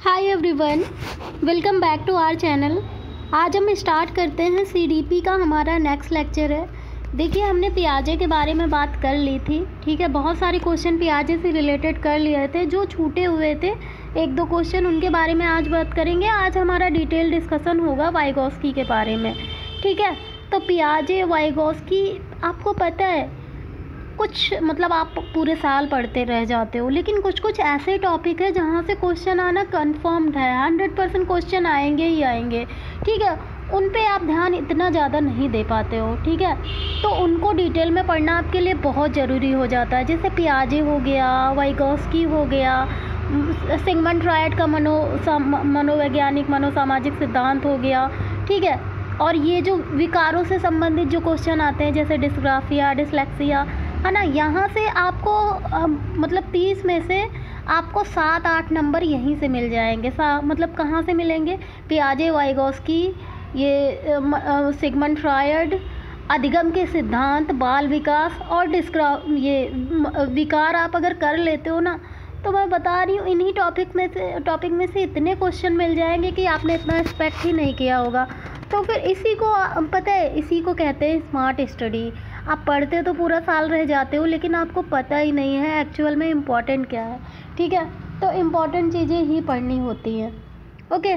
Hi everyone, welcome back to our channel. आज हम start करते हैं सीडीपी का हमारा नेक्स्ट लेक्चर है। देखिए, हमने पियाजे के बारे में बात कर ली थी, ठीक है। बहुत सारे क्वेश्चन पियाजे से रिलेटेड कर लिए थे, जो छूटे हुए थे एक दो क्वेश्चन, उनके बारे में आज बात करेंगे। आज हमारा डिटेल डिस्कशन होगा वाइगोस्की के बारे में, ठीक है। तो पियाजे, वाइगोस्की, आपको पता है कुछ मतलब आप पूरे साल पढ़ते रह जाते हो, लेकिन कुछ कुछ ऐसे टॉपिक है जहाँ से क्वेश्चन आना कन्फर्म्ड है, 100% क्वेश्चन आएंगे ही आएंगे, ठीक है। उन पे आप ध्यान इतना ज़्यादा नहीं दे पाते हो, ठीक है। तो उनको डिटेल में पढ़ना आपके लिए बहुत ज़रूरी हो जाता है। जैसे पियाजे हो गया, वाइगोस्की हो गया, सिगमंड फ्रॉयड का मनोवैज्ञानिक मनोसामाजिक सिद्धांत हो गया, ठीक है। और ये जो विकारों से संबंधित जो क्वेश्चन आते हैं, जैसे डिस्ग्राफिया, डिसलेक्सिया, है ना, यहाँ से आपको मतलब 30 में से आपको 7-8 नंबर यहीं से मिल जाएंगे। मतलब कहाँ से मिलेंगे? पियाजे, वाइगोस्की, ये सिगमंड फ्रॉयड, अधिगम के सिद्धांत, बाल विकास और ये विकार आप अगर कर लेते हो ना, तो मैं बता रही हूँ इन्हीं टॉपिक में से इतने क्वेश्चन मिल जाएंगे कि आपने इतना एक्सपेक्ट ही नहीं किया होगा। तो फिर इसी को पता है, इसी को कहते हैं स्मार्ट स्टडी। आप पढ़ते तो पूरा साल रह जाते हो, लेकिन आपको पता ही नहीं है एक्चुअल में इम्पॉर्टेंट क्या है, ठीक है। तो इम्पॉर्टेंट चीज़ें ही पढ़नी होती हैं, ओके।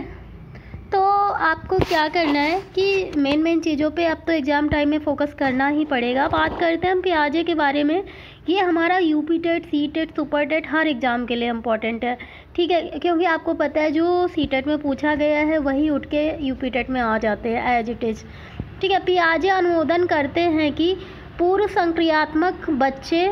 तो आपको क्या करना है कि मेन चीज़ों पे अब तो एग्ज़ाम टाइम में फ़ोकस करना ही पड़ेगा। बात करते हैं हम पियाजे के बारे में। ये हमारा UP TET, C TET, super TET हर एग्ज़ाम के लिए इम्पॉर्टेंट है, ठीक है। क्योंकि आपको पता है जो सी टेट में पूछा गया है वही उठ के यूपी टेट में आ जाते हैं एज इट इज़, ठीक है। पियाजे अनुमोदन करते हैं कि पूर्व संक्रियात्मक बच्चे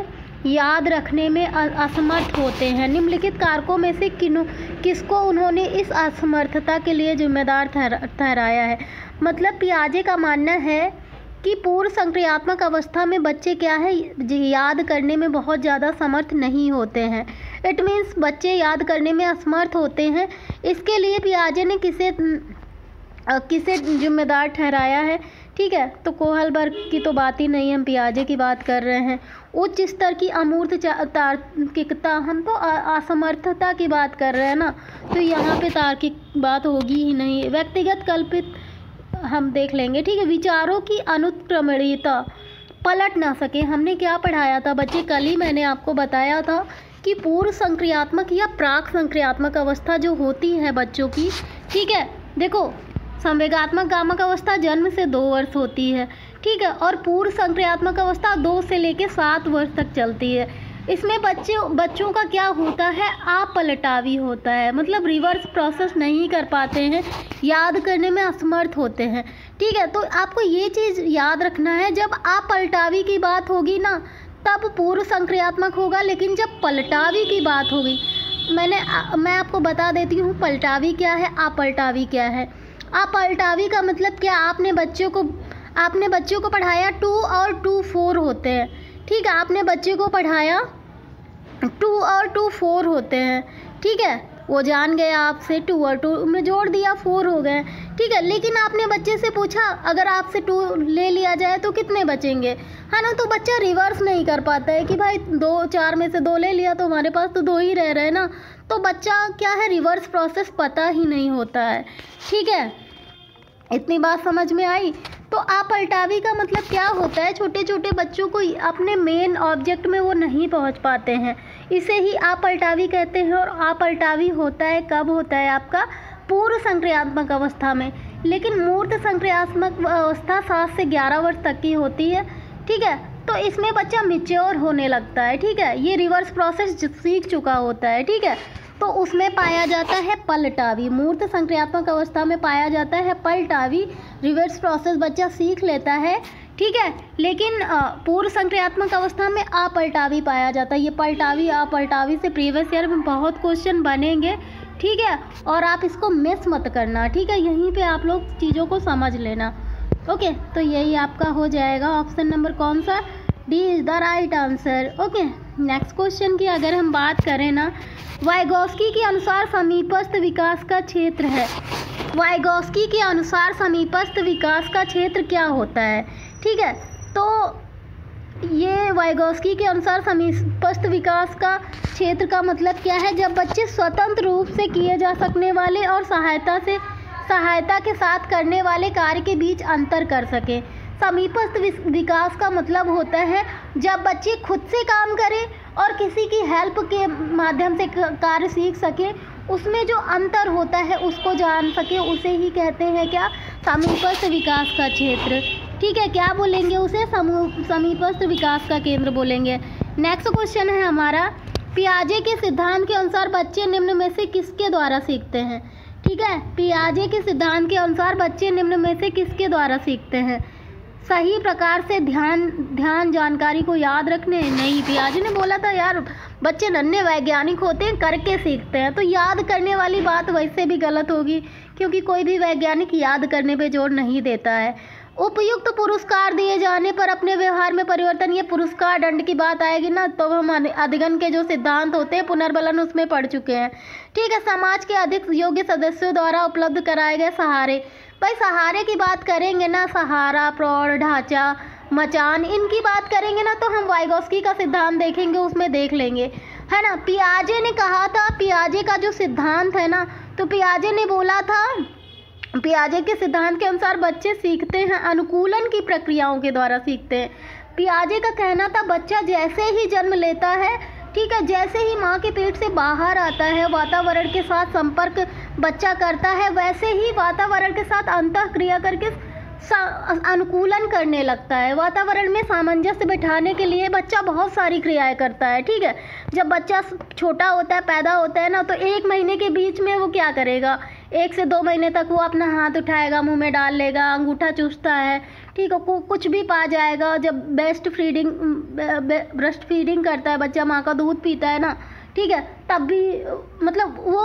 याद रखने में असमर्थ होते हैं। निम्नलिखित कारकों में से किसको उन्होंने इस असमर्थता के लिए जिम्मेदार ठहराया है? मतलब पियाजे का मानना है कि पूर्व संक्रियात्मक अवस्था में बच्चे क्या है, याद करने में बहुत ज़्यादा समर्थ नहीं होते हैं। इट मीन्स बच्चे याद करने में असमर्थ होते हैं। इसके लिए पियाजे ने किसे जिम्मेदार ठहराया है, ठीक है। तो कोहलबर्ग की तो बात ही नहीं, हम पियाजे की बात कर रहे हैं। उच्च स्तर की अमूर्त तार्किकता, हम तो असमर्थता की बात कर रहे हैं ना, तो यहाँ पे तार्किक बात होगी ही नहीं। व्यक्तिगत कल्पित हम देख लेंगे, ठीक है। विचारों की अनुत्क्रमणीयता, पलट ना सके। हमने क्या पढ़ाया था बच्चे, कल ही मैंने आपको बताया था कि पूर्व संक्रियात्मक या प्राक संक्रियात्मक अवस्था जो होती है बच्चों की, ठीक है। देखो, संवेगात्मक गामक अवस्था जन्म से 2 वर्ष होती है, ठीक है। और पूर्व संक्रियात्मक अवस्था 2 से लेकर 7 वर्ष तक चलती है। इसमें बच्चों का क्या होता है, अपलटावी होता है, मतलब रिवर्स प्रोसेस नहीं कर पाते हैं, याद करने में असमर्थ होते हैं, ठीक है। तो आपको ये चीज़ याद रखना है, जब अपलटावी की बात होगी ना तब पूर्व संक्रियात्मक होगा, लेकिन जब पलटावी की बात होगी, मैं आपको बता देती हूँ पलटावी क्या है, अपलटावी क्या है। अपलटावी का मतलब क्या, आपने बच्चों को पढ़ाया 2 और 2 4 होते हैं, ठीक है। आपने बच्चे को पढ़ाया 2 और 2 4 होते हैं, ठीक है। वो जान गया आपसे, 2 और 2 में जोड़ दिया 4 हो गए, ठीक है। लेकिन आपने बच्चे से पूछा अगर आपसे 2 ले लिया जाए तो कितने बचेंगे, है ना। तो बच्चा रिवर्स नहीं कर पाता है कि भाई 4 में से 2 ले लिया तो हमारे पास तो 2 ही रह रहे हैं ना। तो बच्चा क्या है, रिवर्स प्रोसेस पता ही नहीं होता है, ठीक है। इतनी बात समझ में आई। तो अपलटावी का मतलब क्या होता है, छोटे छोटे बच्चों को अपने मेन ऑब्जेक्ट में वो नहीं पहुंच पाते हैं, इसे ही अपलटावी कहते हैं। और अपलटावी होता है कब होता है आपका, पूर्व संक्रियात्मक अवस्था में। लेकिन मूर्त संक्रियात्मक अवस्था 7 से 11 वर्ष तक की होती है, ठीक है। तो इसमें बच्चा मैच्योर होने लगता है, ठीक है। ये रिवर्स प्रोसेस सीख चुका होता है, ठीक है। तो उसमें पाया जाता है पलटावी। मूर्त संक्रियात्मक अवस्था में पाया जाता है पलटावी, रिवर्स प्रोसेस बच्चा सीख लेता है, ठीक है। लेकिन पूर्व संक्रियात्मक अवस्था में अपलटावी पाया जाता है। ये पलटावी अपलटावी से प्रीवियस ईयर में बहुत क्वेश्चन बनेंगे, ठीक है। और आप इसको मिस मत करना, ठीक है। यहीं पे आप लोग चीज़ों को समझ लेना, ओके। तो यही आपका हो जाएगा ऑप्शन नंबर कौन सा, D is the right answer, okay. Next question की अगर हम बात करें ना, वाइगोस्की के अनुसार समीपस्थ विकास का क्षेत्र है। वाइगोस्की के अनुसार समीपस्थ विकास का क्षेत्र क्या होता है, ठीक है। तो ये वाइगोस्की के अनुसार समीपस्थ विकास का क्षेत्र का मतलब क्या है? जब बच्चे स्वतंत्र रूप से किए जा सकने वाले और सहायता के साथ करने वाले कार्य के बीच अंतर कर सके। समीपस्थ विकास का मतलब होता है जब बच्चे खुद से काम करें और किसी की हेल्प के माध्यम से कार्य सीख सके, उसमें जो अंतर होता है उसको जान सके, उसे ही कहते हैं क्या? समीपस्थ विकास का क्षेत्र। ठीक है, क्या बोलेंगे उसे? समीपस्थ विकास का केंद्र बोलेंगे। नेक्स्ट क्वेश्चन है हमारा, पियाजे के सिद्धांत के अनुसार बच्चे निम्न में से किसके द्वारा सीखते हैं? ठीक है, पियाजे के सिद्धांत के अनुसार बच्चे निम्न में से किसके द्वारा सीखते हैं? सही प्रकार से ध्यान जानकारी को याद रखने? नहीं, पियाजे ने बोला था यार बच्चे नन्हे वैज्ञानिक होते हैं, करके सीखते हैं, तो याद करने वाली बात वैसे भी गलत होगी, क्योंकि कोई भी वैज्ञानिक याद करने पे जोर नहीं देता है। उपयुक्त पुरस्कार दिए जाने पर अपने व्यवहार में परिवर्तन, ये पुरस्कार दंड की बात आएगी ना, तो हम अधिगम के जो सिद्धांत होते हैं पुनर्बलन उसमें पढ़ चुके हैं। ठीक है, समाज के अधिक योग्य सदस्यों द्वारा उपलब्ध कराए गए सहारे। भाई सहारे की बात करेंगे ना, सहारा, प्रौढ़ ढांचा, मचान, इनकी बात करेंगे ना, तो हम वाइगोस्की का सिद्धांत देखेंगे, उसमें देख लेंगे, है ना। पियाजे ने कहा था, पियाजे का जो सिद्धांत है ना, तो पियाजे ने बोला था, पियाजे के सिद्धांत के अनुसार बच्चे सीखते हैं अनुकूलन की प्रक्रियाओं के द्वारा सीखते हैं। पियाजे का कहना था बच्चा जैसे ही जन्म लेता है, ठीक है, जैसे ही माँ के पेट से बाहर आता है, वातावरण के साथ संपर्क बच्चा करता है, वैसे ही वातावरण के साथ अंतःक्रिया करके अनुकूलन करने लगता है। वातावरण में सामंजस्य बिठाने के लिए बच्चा बहुत सारी क्रियाएं करता है। ठीक है, जब बच्चा छोटा होता है, पैदा होता है ना, तो 1 महीने के बीच में वो क्या करेगा? 1 से 2 महीने तक वो अपना हाथ उठाएगा, मुंह में डाल लेगा, अंगूठा चूसता है, ठीक है, कुछ भी पा जाएगा। जब ब्रेस्ट फीडिंग करता है बच्चा, माँ का दूध पीता है ना, ठीक है, तब भी मतलब वो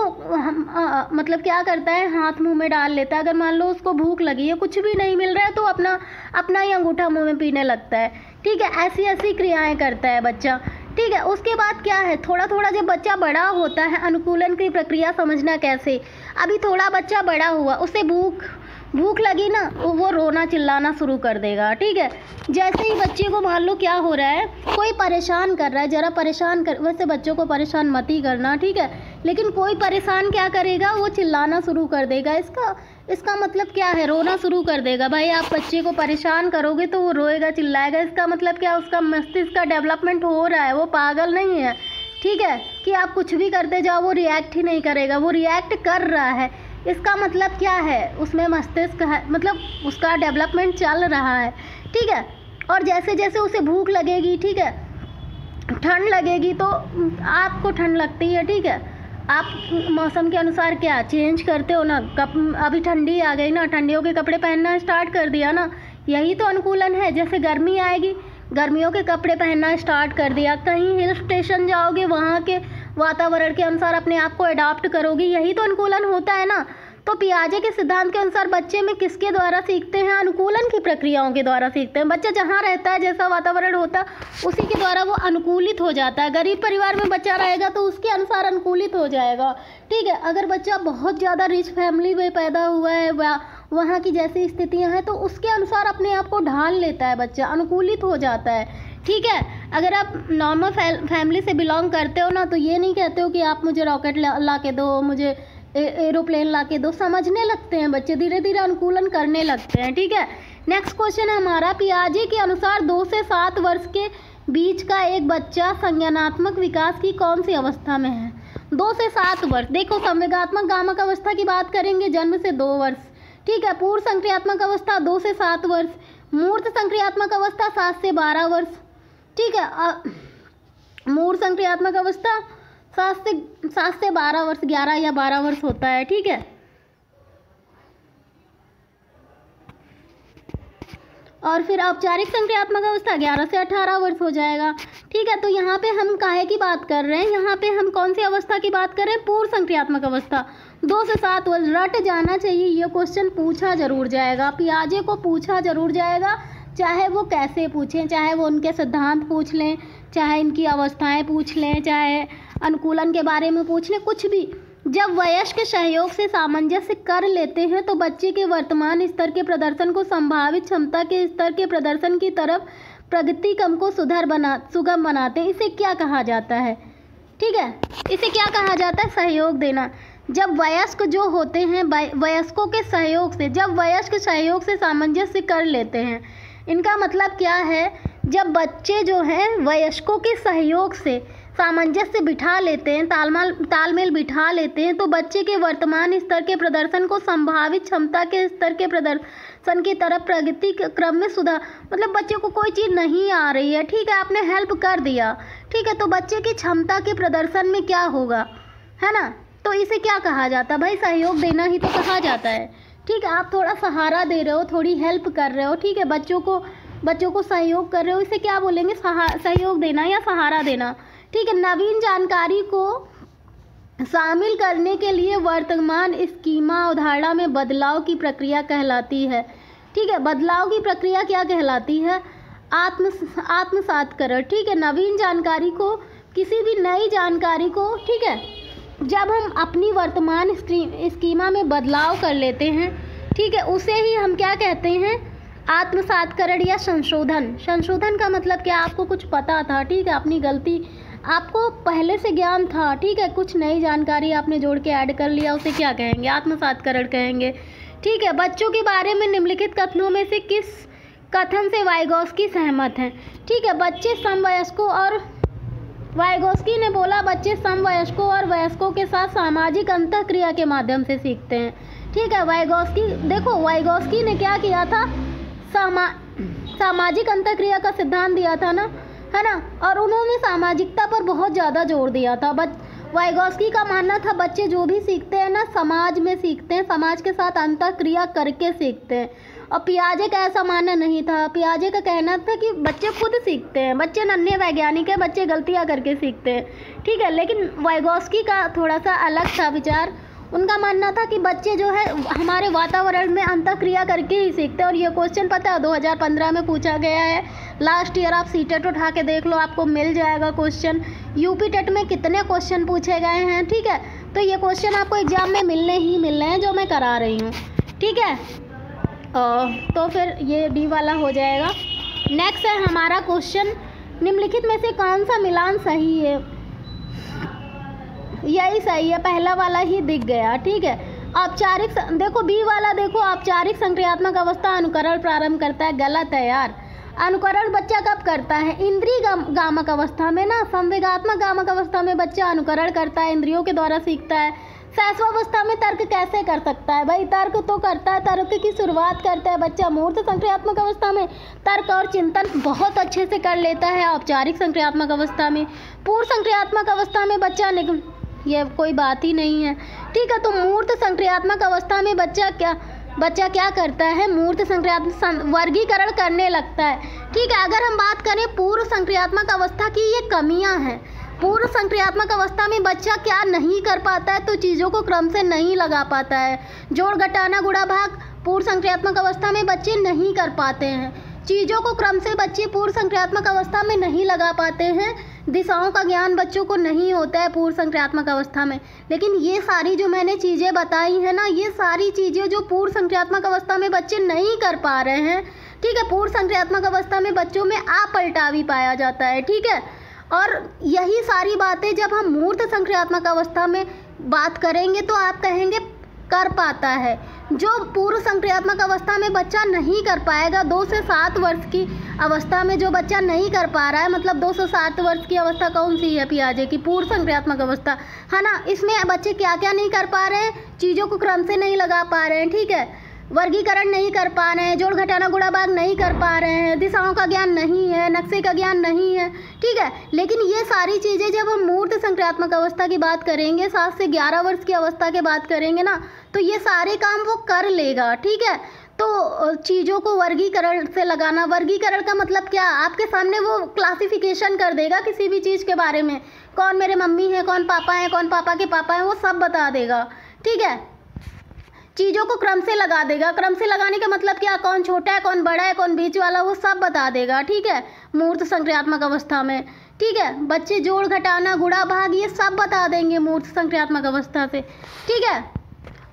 मतलब क्या करता है, हाथ मुंह में डाल लेता है। अगर मान लो उसको भूख लगी है, कुछ भी नहीं मिल रहा है, तो अपना ही अंगूठा मुंह में पीने लगता है। ठीक है, ऐसी क्रियाएं करता है बच्चा। ठीक है, उसके बाद क्या है, थोड़ा थोड़ा जब बच्चा बड़ा होता है, अनुकूलन की प्रक्रिया समझना कैसे। अभी थोड़ा बच्चा बड़ा हुआ, उसे भूख लगी ना, वो रोना चिल्लाना शुरू कर देगा। ठीक है, जैसे ही बच्चे को मान लो क्या हो रहा है, कोई परेशान कर रहा है, ज़रा परेशान कर, वैसे बच्चों को परेशान मत ही करना, ठीक है, लेकिन कोई परेशान क्या करेगा, वो चिल्लाना शुरू कर देगा। इसका मतलब क्या है, रोना शुरू कर देगा। भाई आप बच्चे को परेशान करोगे तो वो रोएगा चिल्लाएगा, इसका मतलब क्या, उसका मस्तिष्क का डेवलपमेंट हो रहा है, वो पागल नहीं है। ठीक है, कि आप कुछ भी करते जाओ वो रिएक्ट ही नहीं करेगा, वो रिएक्ट कर रहा है। इसका मतलब क्या है, उसमें मस्तिष्क है, मतलब उसका डेवलपमेंट चल रहा है। ठीक है, और जैसे जैसे उसे भूख लगेगी, ठीक है, ठंड लगेगी, तो आपको ठंड लगती है, ठीक है, आप मौसम के अनुसार क्या चेंज करते हो ना, अभी ठंडी आ गई ना, ठंडियों के कपड़े पहनना स्टार्ट कर दिया ना, यही तो अनुकूलन है। जैसे गर्मी आएगी, गर्मियों के कपड़े पहनना स्टार्ट कर दिया, कहीं हिल स्टेशन जाओगे, वहाँ के वातावरण के अनुसार अपने आप को अडॉप्ट करोगे, यही तो अनुकूलन होता है ना। तो पियाजे के सिद्धांत के अनुसार बच्चे में किसके द्वारा सीखते हैं? अनुकूलन की प्रक्रियाओं के द्वारा सीखते हैं। बच्चा जहाँ रहता है, जैसा वातावरण होता है, उसी के द्वारा वो अनुकूलित हो जाता है। गरीब परिवार में बच्चा रहेगा तो उसके अनुसार अनुकूलित हो जाएगा। ठीक है, अगर बच्चा बहुत ज़्यादा रिच फैमिली में पैदा हुआ है, वहाँ की जैसी स्थितियाँ हैं, तो उसके अनुसार अपने आप को ढाल लेता है, बच्चा अनुकूलित हो जाता है। ठीक है, अगर आप नॉर्मल फैमिली से बिलोंग करते हो ना, तो ये नहीं कहते हो कि आप मुझे रॉकेट ला के दो, मुझे एरोप्लेन ला के दो, समझने लगते हैं बच्चे, धीरे धीरे अनुकूलन करने लगते हैं। ठीक है, नेक्स्ट क्वेश्चन है हमारा, पियाजे के अनुसार 2 से 7 वर्ष के बीच का एक बच्चा संज्ञानात्मक विकास की कौन सी अवस्था में है? 2 से 7 वर्ष, देखो संवेगात्मक गामक अवस्था की बात करेंगे, जन्म से 2 वर्ष। ठीक है, पूर्व संक्रियात्मक अवस्था 2 से 7 वर्ष, मूर्त संक्रियात्मक अवस्था 7 से 12 वर्ष। ठीक है, मूर्त संक्रियात्मक अवस्था 7 से 12 वर्ष, 11 या 12 वर्ष होता है। ठीक है, और फिर औपचारिक संक्रियात्मक अवस्था 11 से 18 वर्ष हो जाएगा। ठीक है, तो यहाँ पे हम काहे की बात कर रहे हैं, यहाँ पे हम कौन सी अवस्था की बात कर रहे हैं? पूर्व संक्रियात्मक अवस्था 2 से 7 वर्ष। रट जाना चाहिए, ये क्वेश्चन पूछा जरूर जाएगा, पियाजे को पूछा जरूर जाएगा, चाहे वो कैसे पूछें, चाहे वो उनके सिद्धांत पूछ लें, चाहे इनकी अवस्थाएं पूछ लें, चाहे अनुकूलन के बारे में पूछ लें, कुछ भी। जब वयस्क सहयोग से सामंजस्य कर लेते हैं तो बच्चे के वर्तमान स्तर के प्रदर्शन को संभावित क्षमता के स्तर के प्रदर्शन की तरफ प्रगति क्रम को सुगम बनाते हैं, इसे क्या कहा जाता है? ठीक है, इसे क्या कहा जाता है? सहयोग देना। जब वयस्क जो होते हैं वयस्कों के सहयोग से, जब वयस्क सहयोग से सामंजस्य कर लेते हैं, इनका मतलब क्या है? जब बच्चे जो हैं वयस्कों के सहयोग से सामंजस्य बिठा लेते हैं, तालमेल बिठा लेते हैं, तो बच्चे के वर्तमान स्तर के प्रदर्शन को संभावित क्षमता के स्तर के प्रदर्शन की तरफ प्रगति क्रम में सुधार, मतलब बच्चे को कोई चीज़ नहीं आ रही है, ठीक है, आपने हेल्प कर दिया, ठीक है, तो बच्चे की क्षमता के प्रदर्शन में क्या होगा, है ना? तो इसे क्या कहा जाता है भाई? सहयोग देना ही तो कहा जाता है। ठीक है, आप थोड़ा सहारा दे रहे हो, थोड़ी हेल्प कर रहे हो, ठीक है, बच्चों को सहयोग कर रहे हो, इसे क्या बोलेंगे? सहयोग देना या सहारा देना। ठीक है, नवीन जानकारी को शामिल करने के लिए वर्तमान स्कीमा अवधारणा में बदलाव की प्रक्रिया कहलाती है। ठीक है, बदलाव की प्रक्रिया क्या कहलाती है? आत्मसातकरण। ठीक है, नवीन जानकारी को, किसी भी नई जानकारी को, ठीक है, जब हम अपनी वर्तमान स्कीमा में बदलाव कर लेते हैं, ठीक है, उसे ही हम क्या कहते हैं? आत्मसातकरण या संशोधन। संशोधन का मतलब क्या? आपको कुछ पता था, ठीक है, अपनी गलती, आपको पहले से ज्ञान था, ठीक है, कुछ नई जानकारी आपने जोड़ के ऐड कर लिया, उसे क्या कहेंगे? आत्मसातकरण कहेंगे। ठीक है, बच्चों के बारे में निम्नलिखित कथनों में से किस कथन से वाइगोस्की सहमत हैं? ठीक है, बच्चे समवयस्कों और वाइगोस्की ने बोला बच्चे समवयस्कों और वयस्कों के साथ सामाजिक अंतःक्रिया के माध्यम से सीखते हैं। ठीक है, वाइगोस्की ने क्या किया था? सामाजिक अंतःक्रिया का सिद्धांत दिया था ना, है ना, और उन्होंने सामाजिकता पर बहुत ज़्यादा जोर दिया था। वाइगोस्की का मानना था बच्चे जो भी सीखते हैं ना, समाज में सीखते हैं, समाज के साथ अंतःक्रिया करके सीखते हैं। और पियाजे का ऐसा मानना नहीं था। पियाजे का कहना था कि बच्चे खुद सीखते हैं, बच्चे नन्हे वैज्ञानिक हैं, बच्चे गलतियाँ करके सीखते हैं। ठीक है, लेकिन वाइगोस्की का थोड़ा सा अलग था विचार। उनका मानना था कि बच्चे जो है हमारे वातावरण में अंतःक्रिया करके ही सीखते हैं। और ये क्वेश्चन पता है 2015 में पूछा गया है। लास्ट ईयर आप सीटेट उठा के देख लो, आपको मिल जाएगा क्वेश्चन। यूपी टेट में कितने क्वेश्चन पूछे गए हैं, ठीक है, तो ये क्वेश्चन आपको एग्जाम में मिलने ही मिलने हैं, जो मैं करा रही हूँ। ठीक है, तो फिर ये डी वाला हो जाएगा। नेक्स्ट है हमारा क्वेश्चन, निम्नलिखित में से कौन सा मिलान सही है? यही सही है, पहला वाला ही दिख गया। ठीक है, औपचारिक, देखो बी वाला, देखो औपचारिक संक्रियात्मक अवस्था अनुकरण प्रारंभ करता है, गलत है यार। अनुकरण बच्चा कब करता है? इंद्रिय गामक अवस्था में ना, संवेगात्मक गामक अवस्था में बच्चा अनुकरण करता है, इंद्रियों के द्वारा सीखता है। शैशवावस्था में तर्क कैसे कर सकता है भाई? तर्क तो करता है, तर्क की शुरुआत करता है बच्चा। मूर्त संक्रियात्मक अवस्था में तर्क और चिंतन बहुत अच्छे से कर लेता है। औपचारिक संक्रियात्मक अवस्था में, पूर्व संक्रियात्मक अवस्था में बच्चा ये कोई बात ही नहीं है। ठीक है, तो मूर्त संक्रियात्मक अवस्था में बच्चा क्या करता है? मूर्त संक्रियात्मक वर्गीकरण करने लगता है। ठीक है, अगर हम बात करें पूर्व संक्रियात्मक अवस्था की, ये कमियां हैं। पूर्व संक्रियात्मक अवस्था में बच्चा क्या नहीं कर पाता है? तो चीज़ों को क्रम से नहीं लगा पाता है। जोड़ घटाना गुणा भाग पूर्व संक्रियात्मक अवस्था में बच्चे नहीं कर पाते हैं। चीज़ों को क्रम से बच्चे पूर्व संक्रियात्मक अवस्था में नहीं लगा पाते हैं। दिशाओं का ज्ञान बच्चों को नहीं होता है पूर्व संक्रियात्मक अवस्था में। लेकिन ये सारी जो मैंने चीज़ें बताई हैं ना, ये सारी चीज़ें जो पूर्व संक्रियात्मक अवस्था में बच्चे नहीं कर पा रहे हैं, ठीक है, पूर्व संक्रियात्मक अवस्था में बच्चों में अपलटावी पाया जाता है। ठीक है, और यही सारी बातें जब हम मूर्त संक्रियात्मक अवस्था में बात करेंगे तो आप कहेंगे कर पाता है। जो पूर्व संक्रियात्मक अवस्था में बच्चा नहीं कर पाएगा, 2 से 7 वर्ष की अवस्था में जो बच्चा नहीं कर पा रहा है, मतलब 2 से 7 वर्ष की अवस्था कौन सी है पियाजे की? पूर्व संक्रियात्मक अवस्था, है ना। इसमें बच्चे क्या क्या नहीं कर पा रहे हैं? चीज़ों को क्रम से नहीं लगा पा रहे हैं, ठीक है, वर्गीकरण नहीं कर पा रहे हैं, जोड़ घटाना गुणा भाग नहीं कर पा रहे हैं, दिशाओं का ज्ञान नहीं है, नक्शे का ज्ञान नहीं है, ठीक है। लेकिन ये सारी चीज़ें जब हम मूर्त संक्रियात्मक अवस्था की बात करेंगे, 7 से 11 वर्ष की अवस्था की बात करेंगे ना, तो ये सारे काम वो कर लेगा, ठीक है। तो चीज़ों को वर्गीकरण से लगाना, वर्गीकरण का मतलब क्या? आपके सामने वो क्लासिफिकेशन कर देगा किसी भी चीज़ के बारे में, कौन मेरे मम्मी है, कौन पापा है, कौन पापा के पापा हैं, वो सब बता देगा, ठीक है। चीज़ों को क्रम से लगा देगा। क्रम से लगाने का मतलब क्या? कौन छोटा है, कौन बड़ा है, कौन बीच वाला, वो सब बता देगा, ठीक है, मूर्त संक्रियात्मक अवस्था में, ठीक है। बच्चे जोड़ घटाना गुणा भाग ये सब बता देंगे मूर्त संक्रियात्मक अवस्था से, ठीक है।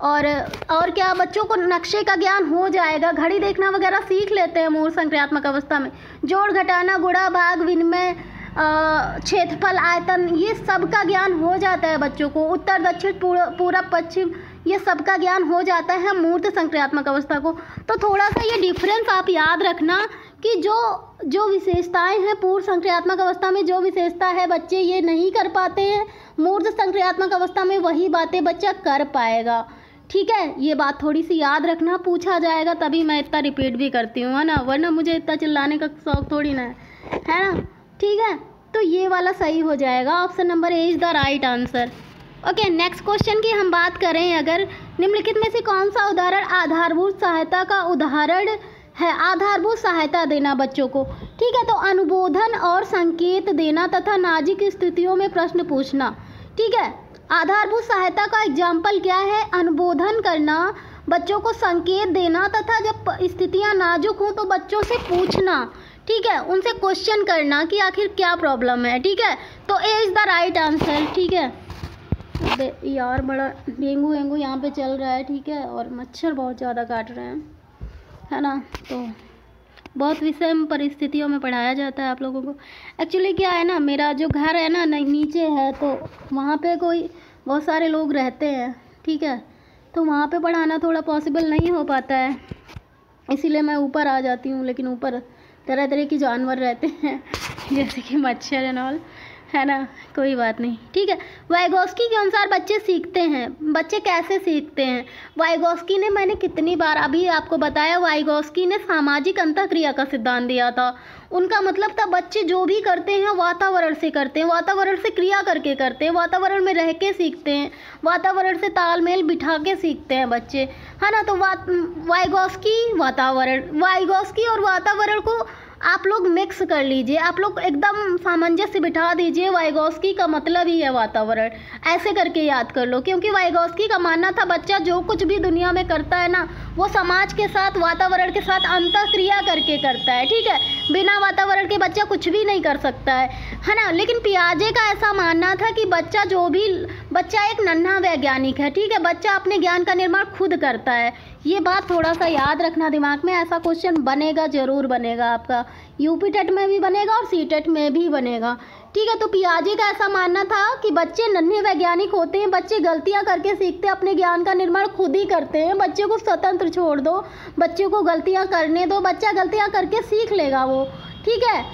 और क्या, बच्चों को नक्शे का ज्ञान हो जाएगा, घड़ी देखना वगैरह सीख लेते हैं मूर्त संक्रियात्मक अवस्था में। जोड़ घटाना, गुणा भाग, विनिमय, क्षेत्रफल, आयतन, ये सब का ज्ञान हो जाता है बच्चों को। उत्तर दक्षिण पूरब पश्चिम, ये सब का ज्ञान हो जाता है मूर्त संक्रियात्मक अवस्था को। तो थोड़ा सा ये डिफरेंस आप याद रखना कि जो विशेषताएं हैं पूर्व संक्रियात्मक अवस्था में, जो विशेषता है बच्चे ये नहीं कर पाते हैं, मूर्त संक्रियात्मक अवस्था में वही बातें बच्चा कर पाएगा। ठीक है, ये बात थोड़ी सी याद रखना, पूछा जाएगा तभी मैं इतना रिपीट भी करती हूँ, है ना, वरना मुझे इतना चिल्लाने का शौक थोड़ी ना है ना। ठीक है, तो ये वाला सही हो जाएगा, option number A is the right answer. Okay, next question की हम बात करें अगर, निम्नलिखित में से कौन सा उदाहरण आधारभूत सहायता का उदाहरण है? आधारभूत सहायता देना बच्चों को। ठीक है, तो अनुबोधन और संकेत देना तथा नाजुक स्थितियों में प्रश्न पूछना। ठीक है, आधारभूत सहायता का एग्जाम्पल क्या है? अनुबोधन करना, बच्चों को संकेत देना तथा जब स्थितियां नाजुक हों तो बच्चों से पूछना। ठीक है, उनसे क्वेश्चन करना कि आखिर क्या प्रॉब्लम है। ठीक है, तो A is the right answer. ठीक है, यार बड़ा डेंगू यहाँ पे चल रहा है। ठीक है, और मच्छर बहुत ज़्यादा काट रहे हैं, है ना, तो बहुत विषम परिस्थितियों में पढ़ाया जाता है आप लोगों को। एक्चुअली क्या है ना, मेरा जो घर है ना नीचे है, तो वहाँ पे बहुत सारे लोग रहते हैं। ठीक है, तो वहाँ पे पढ़ाना थोड़ा पॉसिबल नहीं हो पाता है, इसीलिए मैं ऊपर आ जाती हूँ। लेकिन ऊपर तरह तरह के जानवर रहते हैं जैसे कि मच्छर एंड ऑल, है ना, कोई बात नहीं। ठीक है, वाइगोस्की के अनुसार बच्चे सीखते हैं, बच्चे कैसे सीखते हैं? वाइगोस्की ने, मैंने कितनी बार अभी आपको बताया, वाइगोस्की ने सामाजिक अंतःक्रिया का सिद्धांत दिया था। उनका मतलब था बच्चे जो भी करते हैं वातावरण से करते हैं, वातावरण से क्रिया करके करते हैं, वातावरण में रह के सीखते हैं, वातावरण से तालमेल बिठा के सीखते हैं बच्चे, है ना। तो वाइगोस्की और वातावरण को आप लोग मिक्स कर लीजिए, आप लोग एकदम सामंजस्य बिठा दीजिए। वाइगोस्की का मतलब ही है वातावरण, ऐसे करके याद कर लो, क्योंकि वाइगोस्की का मानना था बच्चा जो कुछ भी दुनिया में करता है ना, वो समाज के साथ, वातावरण के साथ अंतःक्रिया करके करता है। ठीक है, बिना वातावरण के बच्चा कुछ भी नहीं कर सकता है ना। लेकिन पियाजे का ऐसा मानना था कि बच्चा एक नन्हा वैज्ञानिक है। ठीक है, बच्चा अपने ज्ञान का निर्माण खुद करता है। ये बात थोड़ा सा याद रखना दिमाग में, ऐसा क्वेश्चन बनेगा, ज़रूर बनेगा आपका, यूपी टेट में भी बनेगा और सी टेट में भी बनेगा। ठीक है, तो पियाजे का ऐसा मानना था कि बच्चे नन्हे वैज्ञानिक होते हैं, बच्चे गलतियां करके सीखते हैं, अपने ज्ञान का निर्माण खुद ही करते हैं। बच्चे को स्वतंत्र छोड़ दो, बच्चे को गलतियां करने दो, बच्चा गलतियां करके सीख लेगा वो। ठीक है,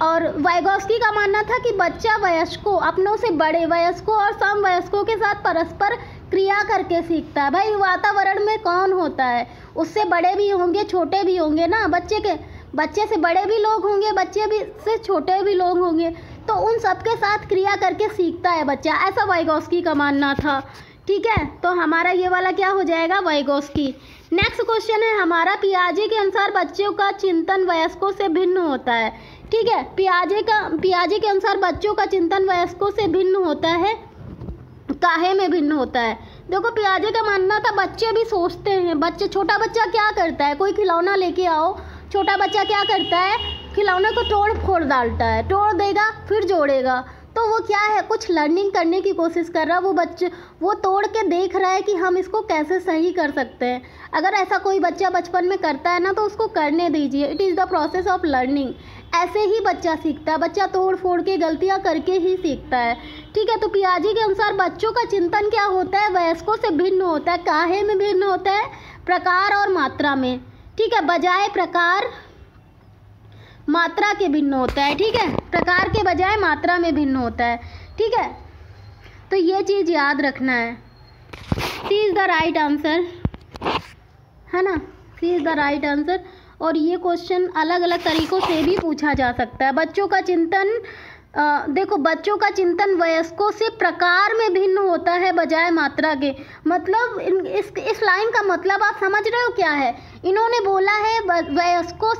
और वाइगोस्की का मानना था कि बच्चा वयस्कों, अपनों से बड़े वयस्कों और समवयस्कों के साथ परस्पर क्रिया करके सीखता है। भाई वातावरण में कौन होता है, उससे बड़े भी होंगे छोटे भी होंगे ना, बच्चे से बड़े भी लोग होंगे, बच्चे भी से छोटे भी लोग होंगे, तो उन सबके साथ क्रिया करके सीखता है बच्चा, ऐसा वाइगोस्की का मानना था। ठीक है, तो हमारा ये वाला क्या हो जाएगा, वाइगोस्की। नेक्स्ट क्वेश्चन है हमारा, पियाजे के अनुसार बच्चों का चिंतन वयस्कों से भिन्न होता है। ठीक है, पियाजे के अनुसार बच्चों का चिंतन वयस्कों से भिन्न होता है, काहे में भिन्न होता है? देखो, पियाजे का मानना था बच्चे भी सोचते हैं। छोटा बच्चा क्या करता है, कोई खिलौना लेके आओ, छोटा बच्चा क्या करता है, खिलौने को तोड़ फोड़ डालता है, तोड़ देगा फिर जोड़ेगा, तो वो क्या है, कुछ लर्निंग करने की कोशिश कर रहा है। वो तोड़ के देख रहा है कि हम इसको कैसे सही कर सकते हैं। अगर ऐसा कोई बच्चा बचपन में करता है ना, तो उसको करने दीजिए, it is the process of learning. ऐसे ही बच्चा सीखता है, बच्चा तोड़ फोड़ के गलतियां करके ही सीखता है। ठीक है, तो पियाजे के अनुसार बच्चों का चिंतन क्या होता है, वयस्कों से भिन्न होता है। काहे में भिन्न होता है, प्रकार और मात्रा में। ठीक है, बजाय प्रकार मात्रा के भिन्न होता है। ठीक है, प्रकार के बजाय मात्रा में भिन्न होता है। ठीक है, तो ये चीज़ याद रखना है। सी इज़ द राइट आंसर, है ना, सी इज़ द राइट आंसर। और ये क्वेश्चन अलग अलग तरीक़ों से भी पूछा जा सकता है। बच्चों का चिंतन, देखो, बच्चों का चिंतन वयस्कों से प्रकार में भिन्न होता है बजाय मात्रा के। मतलब इस लाइन का मतलब आप समझ रहे हो क्या है? इन्होंने बोला है वयस्कों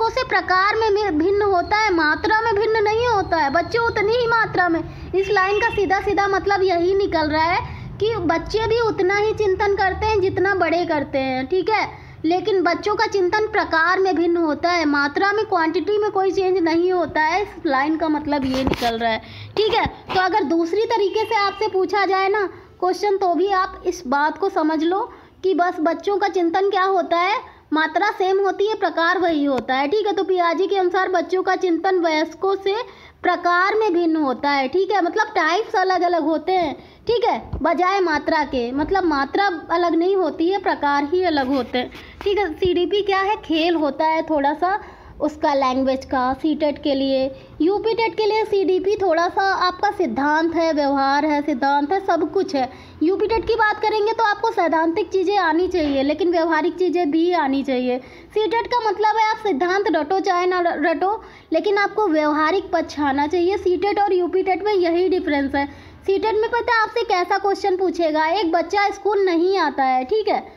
से प्रकार में भिन्न होता है, मात्रा में भिन्न नहीं होता है। बच्चे उतनी ही मात्रा में, इस लाइन का सीधा सीधा मतलब यही निकल रहा है कि बच्चे भी उतना ही चिंतन करते हैं जितना बड़े करते हैं। ठीक है, लेकिन बच्चों का चिंतन प्रकार में भिन्न होता है, मात्रा में, क्वांटिटी में कोई चेंज नहीं होता है। इस लाइन का मतलब ये निकल रहा है। ठीक है, तो अगर दूसरी तरीके से आपसे पूछा जाए ना, क्वेश्चन तो भी आप इस बात को समझ लो कि बस बच्चों का चिंतन क्या होता है, मात्रा सेम होती है, प्रकार वही होता है। ठीक है, तो पियाजे के अनुसार बच्चों का चिंतन वयस्कों से प्रकार में भिन्न होता है। ठीक है, मतलब टाइप्स अलग अलग होते हैं। ठीक है, बजाय मात्रा के, मतलब मात्रा अलग नहीं होती है, प्रकार ही अलग होते हैं। ठीक है, सीडीपी क्या है, खेल होता है थोड़ा सा उसका लैंग्वेज का। सीटेट के लिए, यूपी टेट के लिए सीडीपी थोड़ा सा आपका सिद्धांत है, व्यवहार है, सिद्धांत है, सब कुछ है। यूपी टेट की बात करेंगे तो आपको सैद्धांतिक चीज़ें आनी चाहिए, लेकिन व्यवहारिक चीज़ें भी आनी चाहिए। सीटेट का मतलब है आप सिद्धांत रटो चाहे ना रटो, लेकिन आपको व्यवहारिक पक्ष आना चाहिए। सीटेट और यूपी टेट में यही डिफरेंस है। सीटेट में पता है आपसे कैसा क्वेश्चन पूछेगा, एक बच्चा स्कूल नहीं आता है, ठीक है,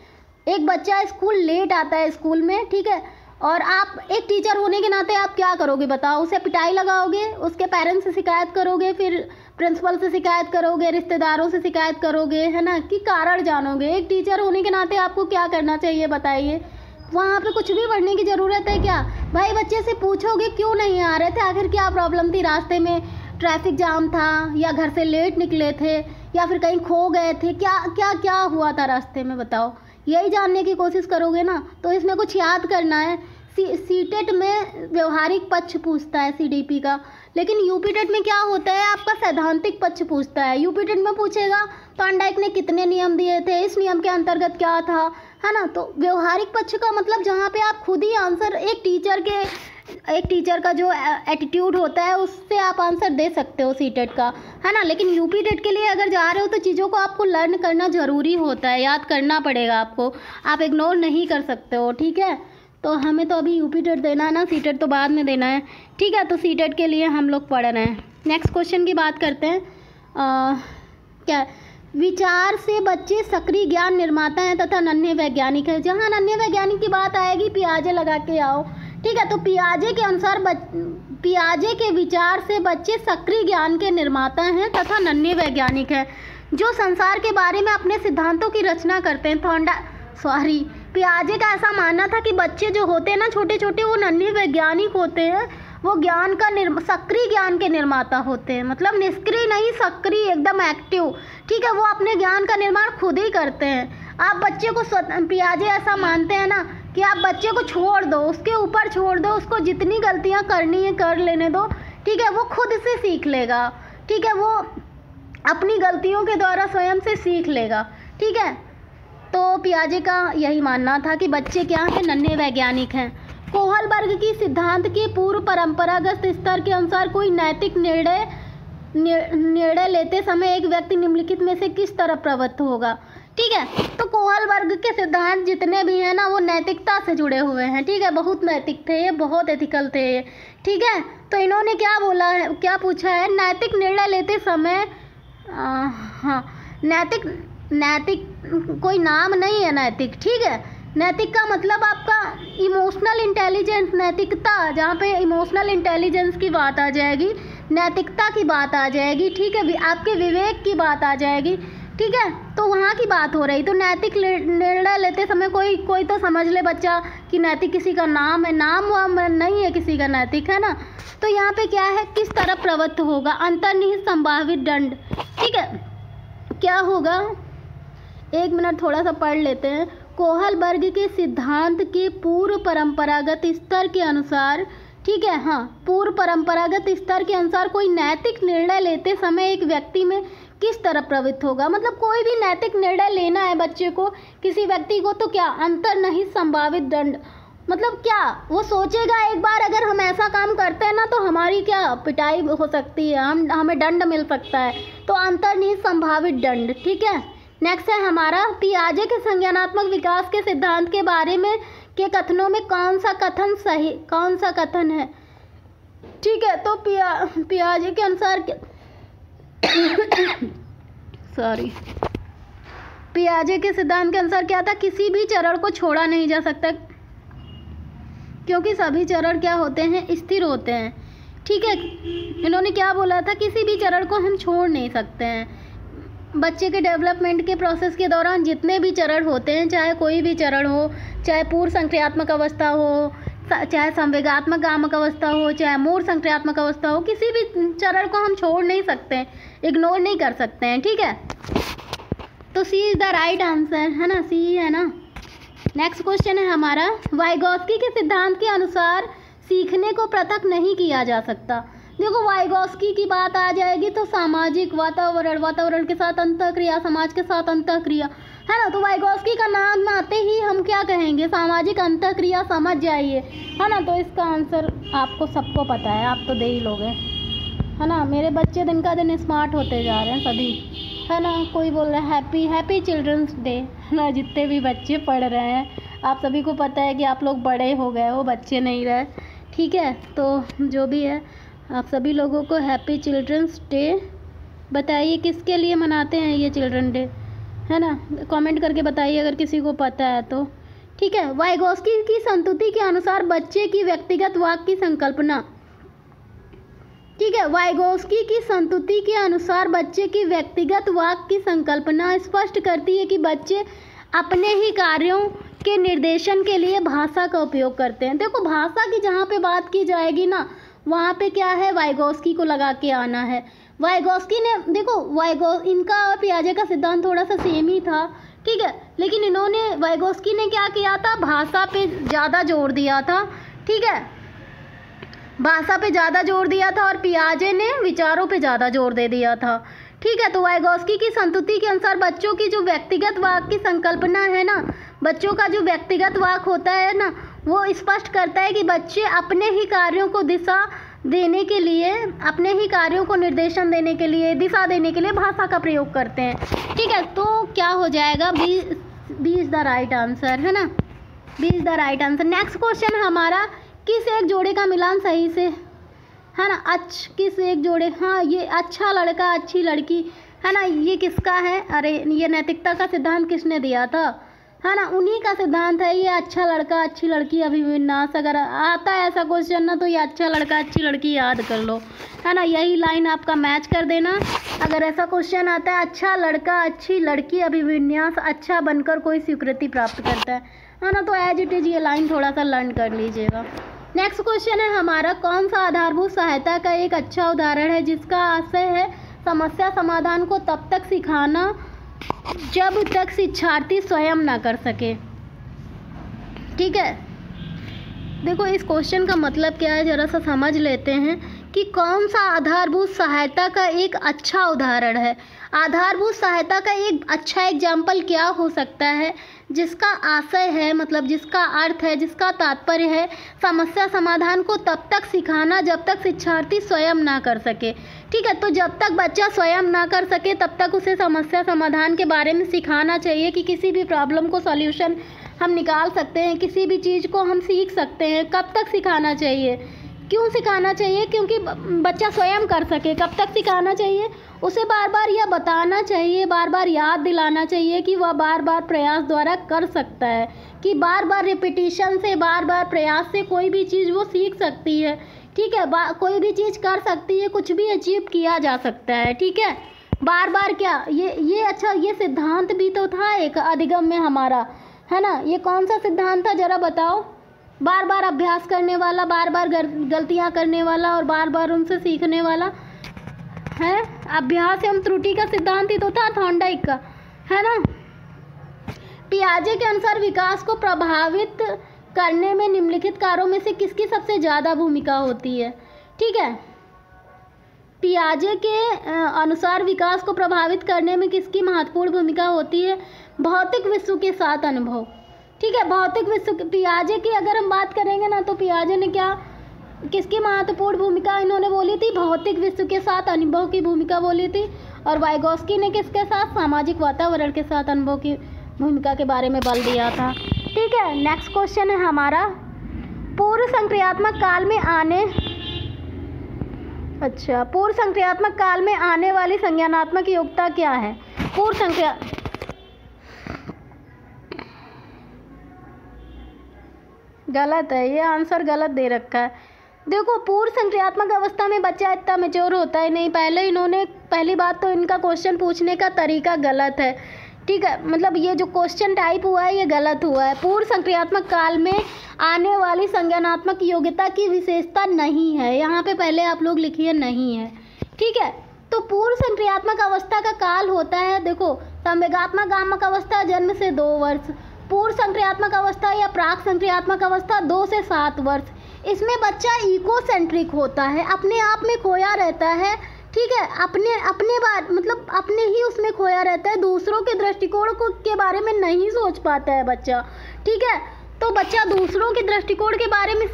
एक बच्चा स्कूल लेट आता है स्कूल में, ठीक है, और आप एक टीचर होने के नाते आप क्या करोगे बताओ, उसे पिटाई लगाओगे, उसके पेरेंट्स से शिकायत करोगे, फिर प्रिंसिपल से शिकायत करोगे, रिश्तेदारों से शिकायत करोगे, है ना, कि कारण जानोगे। एक टीचर होने के नाते आपको क्या करना चाहिए बताइए, वहाँ पे कुछ भी पढ़ने की ज़रूरत है क्या भाई? बच्चे से पूछोगे क्यों नहीं आ रहे थे, आखिर क्या प्रॉब्लम थी, रास्ते में ट्रैफिक जाम था, या घर से लेट निकले थे, या फिर कहीं खो गए थे, क्या क्या क्या हुआ था रास्ते में, बताओ। यही जानने की कोशिश करोगे ना, तो इसमें कुछ याद करना है। सीटेट में व्यवहारिक पक्ष पूछता है सीडीपी का, लेकिन यूपी टेट में क्या होता है, आपका सैद्धांतिक पक्ष पूछता है। यूपी टेट में पूछेगा थॉर्नडाइक ने कितने नियम दिए थे, इस नियम के अंतर्गत क्या था, है ना। तो व्यवहारिक पक्ष का मतलब जहाँ पे आप खुद ही आंसर, एक टीचर का जो एटीट्यूड होता है उससे आप आंसर दे सकते हो सीटेट का, है ना। लेकिन यूपी टेट के लिए अगर जा रहे हो तो चीज़ों को आपको लर्न करना ज़रूरी होता है, याद करना पड़ेगा आपको, आप इग्नोर नहीं कर सकते हो। ठीक है, तो हमें तो अभी यूपी टेट देना है ना, सीटेट तो बाद में देना है। ठीक है, तो सीटेट के लिए हम लोग पढ़ रहे हैं। नेक्स्ट क्वेश्चन की बात करते हैं। क्या, विचार से बच्चे सक्रिय ज्ञान निर्माता हैं तथा नन्हे वैज्ञानिक है। जहाँ नन्हे वैज्ञानिक की बात आएगी पियाजे लगा के आओ। ठीक है, तो पियाजे के अनुसार पियाजे के विचार से बच्चे सक्रिय ज्ञान के निर्माता हैं तथा नन्हे वैज्ञानिक हैं, जो संसार के बारे में अपने सिद्धांतों की रचना करते हैं। पियाजे का ऐसा मानना था कि बच्चे जो होते हैं ना छोटे छोटे, वो नन्हे वैज्ञानिक होते हैं, वो ज्ञान का सक्रिय ज्ञान के निर्माता होते हैं, मतलब निष्क्रिय नहीं, सक्रिय, एकदम एक्टिव। ठीक है, वो अपने ज्ञान का निर्माण खुद ही करते हैं। आप बच्चे को पियाजे ऐसा मानते हैं ना कि आप बच्चे को छोड़ दो, उसके ऊपर छोड़ दो, उसको जितनी गलतियां करनी है कर लेने दो। ठीक है, वो खुद से सीख लेगा। ठीक है, वो अपनी गलतियों के द्वारा स्वयं से सीख लेगा। ठीक है, तो पियाजे का यही मानना था कि बच्चे क्या हैं, नन्हे वैज्ञानिक हैं। कोहलबर्ग की सिद्धांत के पूर्व परंपरागत स्तर के अनुसार कोई नैतिक निर्णय लेते समय एक व्यक्ति निम्नलिखित में से किस तरह प्रवृत्त होगा। ठीक है, तो कोहलबर्ग के सिद्धांत जितने भी हैं ना वो नैतिकता से जुड़े हुए हैं। ठीक है, बहुत नैतिक थे ये, बहुत एथिकल थे ये। ठीक है, तो इन्होंने क्या बोला है, क्या पूछा है, नैतिक निर्णय लेते समय, हाँ, नैतिक कोई नाम नहीं है नैतिक। ठीक है, नैतिक का मतलब आपका इमोशनल इंटेलिजेंस, नैतिकता, जहाँ पे इमोशनल इंटेलिजेंस की बात आ जाएगी, नैतिकता की बात आ जाएगी। ठीक है, आपके विवेक की बात आ जाएगी। ठीक है, तो वहाँ की बात हो रही। तो नैतिक निर्णय लेते समय कोई तो समझ ले बच्चा कि नैतिक किसी का नाम है, नाम वाम नहीं है किसी का नैतिक, है ना। तो यहाँ पे क्या है, किस तरह प्रवृत्त होगा, अंतर्निहित संभावित दंड। ठीक है, क्या होगा, एक मिनट थोड़ा सा पढ़ लेते हैं। कोहलबर्ग के सिद्धांत के पूर्व परंपरागत स्तर के अनुसार, ठीक है, हाँ, पूर्व परंपरागत स्तर के अनुसार कोई नैतिक निर्णय लेते समय एक व्यक्ति में किस तरह प्रवृत्त होगा, मतलब कोई भी नैतिक निर्णय लेना है बच्चे को, किसी व्यक्ति को, तो क्या, अंतर्निहित संभावित दंड, मतलब क्या वो सोचेगा एक बार अगर हम ऐसा काम करते हैं ना तो हमारी क्या पिटाई हो सकती है, हमें दंड मिल सकता है, तो अंतर्निहित संभावित दंड। ठीक है, नेक्स्ट है हमारा, पियाजे के संज्ञानात्मक विकास के सिद्धांत के बारे में के कथनों में कौन सा कथन है। ठीक है, तो पियाजे के अनुसार पियाजे के सिद्धांत के अनुसार क्या था, किसी भी चरण को छोड़ा नहीं जा सकता, क्योंकि सभी चरण क्या होते हैं, स्थिर होते हैं। ठीक है, इन्होंने क्या बोला था, किसी भी चरण को हम छोड़ नहीं सकते हैं। बच्चे के डेवलपमेंट के प्रोसेस के दौरान जितने भी चरण होते हैं, चाहे कोई भी चरण हो, चाहे पूर्व संक्रियात्मक अवस्था हो, चाहे संवेगात्मक आमक अवस्था हो, चाहे मूर्त संक्रियात्मक अवस्था हो, किसी भी चरण को हम छोड़ नहीं सकते, इग्नोर नहीं कर सकते हैं। ठीक है, तो सी इज़ द राइट आंसर, है ना, सी है ना। नेक्स्ट क्वेश्चन है हमारा, वाइगोत्स्की के सिद्धांत के अनुसार सीखने को पृथक नहीं किया जा सकता। देखो वाइगोत्स्की की बात आ जाएगी तो सामाजिक वातावरण के साथ अंतःक्रिया, समाज के साथ अंतःक्रिया, है ना। तो वाइगोत्स्की का नाम आते ही हम क्या कहेंगे, सामाजिक अंतःक्रिया, समझ जाइए, है ना। तो इसका आंसर आपको सबको पता है, आप तो दे ही लोगे, है ना। मेरे बच्चे दिन का दिन स्मार्ट होते जा रहे हैं सभी, है ना। कोई बोल रहा है हैप्पी चिल्ड्रंस डे, है ना। जितने भी बच्चे पढ़ रहे हैं, आप सभी को पता है कि आप लोग बड़े हो गए हो, बच्चे नहीं रहे, ठीक है। तो जो भी है, आप सभी लोगों को हैप्पी चिल्ड्रंस डे। बताइए किसके लिए मनाते हैं ये चिल्ड्रन डे, है ना। कमेंट करके बताइए अगर किसी को पता है तो, ठीक है। वाइगोत्स्की की संतुति के अनुसार बच्चे की व्यक्तिगत वाक की संकल्पना, ठीक है। वाइगोत्स्की की संतुति के अनुसार बच्चे की व्यक्तिगत वाक की संकल्पना स्पष्ट करती है कि बच्चे अपने ही कार्यों के निर्देशन के लिए भाषा का उपयोग करते हैं। देखो भाषा की जहाँ पे बात की जाएगी ना, वहाँ पे क्या है, वाइगोत्स्की को लगा के आना है। वाइगोत्स्की ने, देखो इनका और पियाजे का सिद्धांत थोड़ा सा सेम ही था, ठीक है। लेकिन इन्होंने, वाइगोत्स्की ने क्या किया था, भाषा पे ज़्यादा जोर दिया था, ठीक है। भाषा पे ज़्यादा जोर दिया था और पियाजे ने विचारों पे ज़्यादा जोर दे दिया था, ठीक है। तो वाइगोत्स्की की संतुति के अनुसार बच्चों की जो व्यक्तिगत वाक की संकल्पना है ना, बच्चों का जो व्यक्तिगत वाक होता है ना, वो स्पष्ट करता है कि बच्चे अपने ही कार्यों को दिशा देने के लिए, अपने ही कार्यों को निर्देशन देने के लिए, दिशा देने के लिए भाषा का प्रयोग करते हैं, ठीक है। तो क्या हो जाएगा, B is the right answer, है ना, B is the right answer. Next question हमारा, किस एक जोड़े का मिलान सही से, है ना, किस एक जोड़े, हाँ ये अच्छा लड़का अच्छी लड़की, है ना, ये किसका है, अरे ये नैतिकता का सिद्धांत किसने दिया था, है ना, उन्हीं का सिद्धांत है ये, अच्छा लड़का अच्छी लड़की अभिविन्यास। अगर आता है ऐसा क्वेश्चन ना, तो ये अच्छा लड़का अच्छी लड़की याद कर लो, है ना, यही लाइन आपका मैच कर देना। अगर ऐसा क्वेश्चन आता है, अच्छा लड़का अच्छी लड़की अभिविन्यास अच्छा बनकर कोई स्वीकृति प्राप्त करता है ना, तो एज इट इज़ ये लाइन थोड़ा सा लर्न कर लीजिएगा। नेक्स्ट क्वेश्चन है हमारा, कौन सा आधारभूत सहायता का एक अच्छा उदाहरण है जिसका आशय है समस्या समाधान को तब तक सिखाना जब तक शिक्षार्थी स्वयं ना कर सके, ठीक है। देखो इस क्वेश्चन का मतलब क्या है, ज़रा सा समझ लेते हैं कि कौन सा आधारभूत सहायता का एक अच्छा उदाहरण है। आधारभूत सहायता का एक अच्छा एग्जाम्पल क्या हो सकता है, जिसका आशय है, मतलब जिसका अर्थ है, जिसका तात्पर्य है समस्या समाधान को तब तक सिखाना जब तक शिक्षार्थी स्वयं ना कर सके, ठीक है। तो जब तक बच्चा स्वयं ना कर सके तब तक उसे समस्या समाधान के बारे में सिखाना चाहिए कि किसी भी प्रॉब्लम को सॉल्यूशन हम निकाल सकते हैं, किसी भी चीज़ को हम सीख सकते हैं। कब तक सिखाना चाहिए, क्यों सिखाना चाहिए, क्योंकि बच्चा स्वयं कर सके। कब तक सिखाना चाहिए, उसे बार बार यह बताना चाहिए, बार बार याद दिलाना चाहिए कि वह बार बार प्रयास द्वारा कर सकता है, कि बार बार रिपीटिशन से, बार बार प्रयास से कोई भी चीज़ वो सीख सकती है, ठीक है। कोई भी चीज़ कर सकती है, कुछ भी अचीव किया जा सकता है, ठीक है। बार बार क्या, ये अच्छा, ये सिद्धांत भी तो था एक अधिगम में हमारा, है ना। ये कौन सा सिद्धांत था ज़रा बताओ, बार बार अभ्यास करने वाला, बार बार गलतियाँ करने वाला और बार बार उनसे सीखने वाला, है। अभ्यास एवं त्रुटि का सिद्धांत ही तो था थॉर्नडाइक का, है ना। पियाजे के अनुसार विकास को प्रभावित करने में निम्नलिखित कार्यों में से किसकी सबसे ज़्यादा भूमिका होती है, ठीक है। पियाजे के अनुसार विकास को प्रभावित करने में किसकी महत्वपूर्ण भूमिका होती है, भौतिक विश्व के साथ अनुभव, ठीक है। भौतिक विश्व, पियाजे की अगर हम बात करेंगे ना, तो पियाजे ने क्या, किसकी महत्वपूर्ण भूमिका इन्होंने बोली थी, भौतिक विश्व के साथ अनुभव की भूमिका बोली थी। और वाइगोत्स्की ने किसके साथ, सामाजिक वातावरण के साथ अनुभव की भूमिका के बारे में बल दिया था, ठीक है। नेक्स्ट क्वेश्चन है हमारा, पूर्व संक्रियात्मक काल में आने वाली संज्ञानात्मक योग्यता क्या है। पूर्व संक्रिया, गलत है, ये आंसर गलत दे रखा है। देखो पूर्व संक्रियात्मक अवस्था में बच्चा इतना मैच्योर होता है नहीं। पहली बात तो इनका क्वेश्चन पूछने का तरीका गलत है, ठीक है। मतलब ये जो क्वेश्चन टाइप हुआ है ये गलत हुआ है। पूर्व संक्रियात्मक काल में आने वाली संज्ञानात्मक योग्यता की विशेषता नहीं है, यहाँ पे पहले आप लोग लिखिए नहीं है, ठीक है। तो पूर्व संक्रियात्मक अवस्था का काल होता है, देखो संवेगात्मक अवस्था जन्म से 2 वर्ष, पूर्व संक्रियात्मक अवस्था या प्राक संक्रियात्मक अवस्था 2 से 7 वर्ष। इसमें बच्चा इकोसेंट्रिक होता है, अपने आप में खोया रहता है, ठीक है, अपने बात मतलब अपने ही उसमें खोया रहता है, दूसरों के दृष्टिकोण को के बारे में नहीं सोच पाता है बच्चा, ठीक है। तो बच्चा दूसरों के दृष्टिकोण के बारे में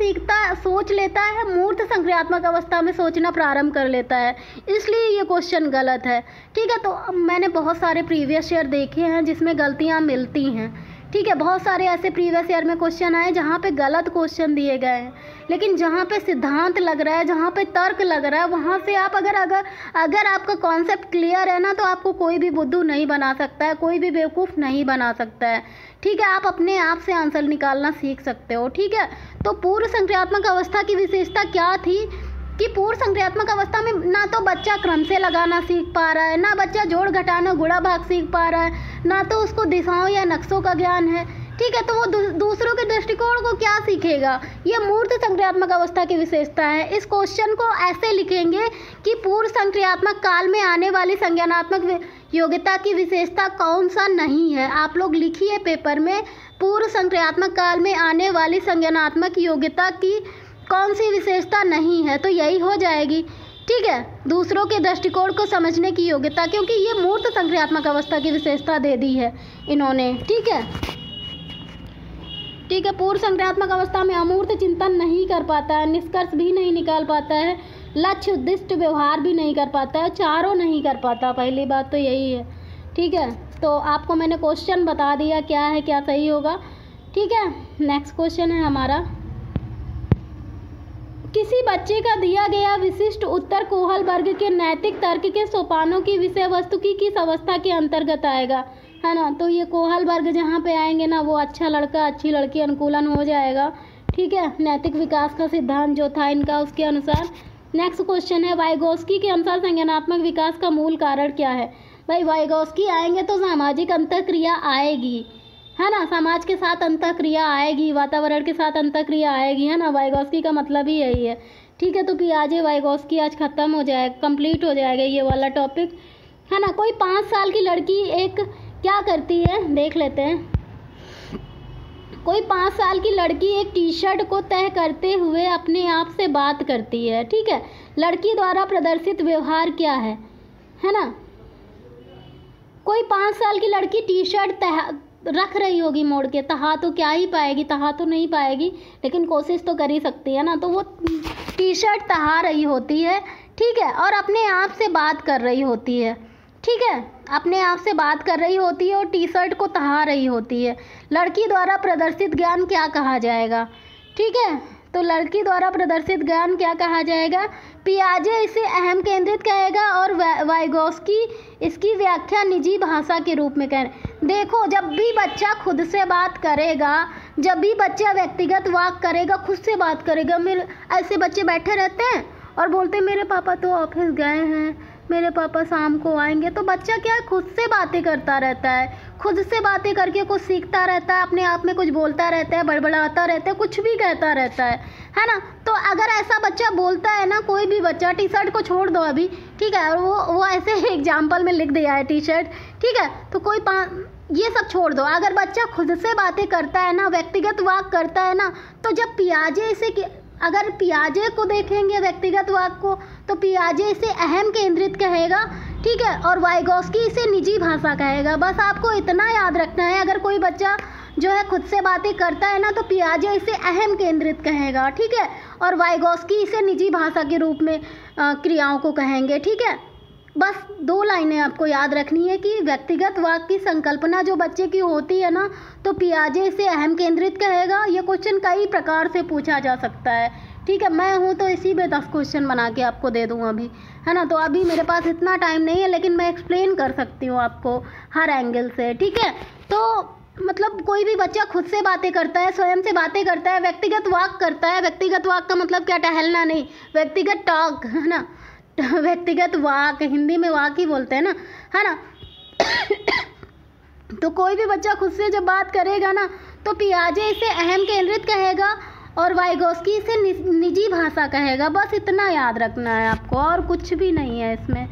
सोच लेता है, मूर्त संक्रियात्मक अवस्था में सोचना प्रारंभ कर लेता है, इसलिए ये क्वेश्चन गलत है, ठीक है। तो मैंने बहुत सारे प्रीवियस ईयर देखे हैं जिसमें गलतियाँ मिलती हैं, ठीक है। बहुत सारे ऐसे प्रीवियस ईयर में क्वेश्चन आए जहाँ पे गलत क्वेश्चन दिए गए हैं, लेकिन जहाँ पे सिद्धांत लग रहा है, जहाँ पे तर्क लग रहा है, वहाँ से आप अगर आपका कॉन्सेप्ट क्लियर है ना, तो आपको कोई भी बुद्धू नहीं बना सकता है, कोई भी बेवकूफ़ नहीं बना सकता है, ठीक है। आप अपने आप से आंसर निकालना सीख सकते हो, ठीक है। तो पूर्व संक्रियात्मक अवस्था की विशेषता क्या थी कि पूर्व संक्रियात्मक अवस्था में ना तो बच्चा क्रम से लगाना सीख पा रहा है, ना बच्चा जोड़ घटाना गुणा भाग सीख पा रहा है, ना तो उसको दिशाओं या नक्शों का ज्ञान है, ठीक है। तो वो दूसरों के दृष्टिकोण को क्या सीखेगा, ये मूर्त संक्रियात्मक अवस्था की विशेषता है। इस क्वेश्चन को ऐसे लिखेंगे कि पूर्व संक्रियात्मक काल में आने वाली संज्ञानात्मक योग्यता की विशेषता कौन सा नहीं है। आप लोग लिखिए पेपर में, पूर्व संक्रियात्मक काल में आने वाली संज्ञानात्मक योग्यता की कौन सी विशेषता नहीं है, तो यही हो जाएगी, ठीक है, दूसरों के दृष्टिकोण को समझने की योग्यता, क्योंकि ये मूर्त संक्रियात्मक अवस्था की विशेषता दे दी है इन्होंने, ठीक है, ठीक है। पूर्व संक्रियात्मक अवस्था में अमूर्त चिंतन नहीं कर पाता है, निष्कर्ष भी नहीं निकाल पाता है, लक्ष्य उद्दिष्ट व्यवहार भी नहीं कर पाता है, चारों नहीं कर पाता, पहली बात तो यही है, ठीक है। तो आपको मैंने क्वेश्चन बता दिया क्या है, क्या सही होगा, ठीक है। नेक्स्ट क्वेश्चन है हमारा, किसी बच्चे का दिया गया विशिष्ट उत्तर कोहल वर्ग के नैतिक तर्क के सोपानों की विषय वस्तु की किस अवस्था के अंतर्गत आएगा, है ना। तो ये कोहल वर्ग जहाँ पे आएंगे ना, वो अच्छा लड़का अच्छी लड़की अनुकूलन हो जाएगा, ठीक है। नैतिक विकास का सिद्धांत जो था इनका, उसके अनुसार। नेक्स्ट क्वेश्चन है, वाइगोस्की के अनुसार संज्ञानात्मक विकास का मूल कारण क्या है। भाई वाइगोस्की आएंगे तो सामाजिक अंतःक्रिया आएगी, है ना, समाज के साथ अंतःक्रिया आएगी, वातावरण के साथ अंतःक्रिया आएगी, है ना, वाइगोस्की का मतलब ही यही है, ठीक है। तो पियाजे वाइगोस्की आज ख़त्म हो जाएगा, कंप्लीट हो जाएगा ये वाला टॉपिक, है ना। कोई 5 साल की लड़की एक क्या करती है, देख लेते हैं। कोई 5 साल की लड़की एक टी शर्ट को तय करते हुए अपने आप से बात करती है, ठीक है। लड़की द्वारा प्रदर्शित व्यवहार क्या है ना। कोई 5 साल की लड़की टी शर्ट रख रही होगी मोड़ के, तहा तो क्या ही पाएगी, तहा तो नहीं पाएगी, लेकिन कोशिश तो कर ही सकती है ना। तो वो टी शर्ट तहा रही होती है, ठीक है, और अपने आप से बात कर रही होती है, ठीक है, अपने आप से बात कर रही होती है और टी शर्ट को तहा रही होती है। लड़की द्वारा प्रदर्शित ज्ञान क्या कहा जाएगा, ठीक है। तो लड़की द्वारा प्रदर्शित ज्ञान क्या कहा जाएगा, पियाजे इसे अहम केंद्रित कहेगा और वाइगोस्की इसकी व्याख्या निजी भाषा के रूप में कहें। देखो, जब भी बच्चा खुद से बात करेगा, जब भी बच्चा व्यक्तिगत वाक करेगा, खुद से बात करेगा, मेरे ऐसे बच्चे बैठे रहते हैं और बोलते हैं मेरे पापा तो ऑफिस गए हैं, मेरे पापा शाम को आएंगे, तो बच्चा क्या है, खुद से बातें करता रहता है, खुद से बातें करके कुछ सीखता रहता है, अपने आप में कुछ बोलता रहता है, बड़बड़ाता रहता है, कुछ भी कहता रहता है ना। तो अगर ऐसा बच्चा बोलता है ना, कोई भी बच्चा, टी शर्ट को छोड़ दो अभी, ठीक है, और वो ऐसे एग्जाम्पल में लिख दिया है टी शर्ट, ठीक है, तो कोई ये सब छोड़ दो, अगर बच्चा खुद से बातें करता है ना, व्यक्तिगत वाक करता है ना, तो जब पियाजे इसे अगर पियाजे को देखेंगे व्यक्तिगत वाक को, तो पियाजे इसे अहम केंद्रित कहेगा, ठीक है, और वाइगोस्की इसे निजी भाषा कहेगा। बस आपको इतना याद रखना है, अगर कोई बच्चा जो है खुद से बातें करता है ना, तो पियाजे इसे अहम केंद्रित कहेगा, ठीक है, और वाइगोस्की इसे निजी भाषा के रूप में क्रियाओं को कहेंगे, ठीक है। बस 2 लाइनें आपको याद रखनी है कि व्यक्तिगत वाक की संकल्पना जो बच्चे की होती है ना, तो पियाजे इसे अहम केंद्रित कहेगा। ये क्वेश्चन कई प्रकार से पूछा जा सकता है, ठीक है। मैं हूँ तो इसी में 10 क्वेश्चन बना के आपको दे दूँ अभी, है ना। तो अभी मेरे पास इतना टाइम नहीं है, लेकिन मैं एक्सप्लेन कर सकती हूँ आपको हर एंगल से, ठीक है। तो मतलब कोई भी बच्चा खुद से बातें करता है, स्वयं से बातें करता है, व्यक्तिगत वाक करता है। व्यक्तिगत वाक का मतलब क्या, टहलना नहीं, व्यक्तिगत टॉक, है ना, व्यक्तिगत वाक, हिंदी में वाक ही बोलते हैं ना, है ना। तो कोई भी बच्चा खुद से जब बात करेगा ना, तो पियाजे इसे अहम केंद्रित कहेगा और वाइगोस्की इसे निजी भाषा कहेगा। बस इतना याद रखना है आपको, और कुछ भी नहीं है इसमें,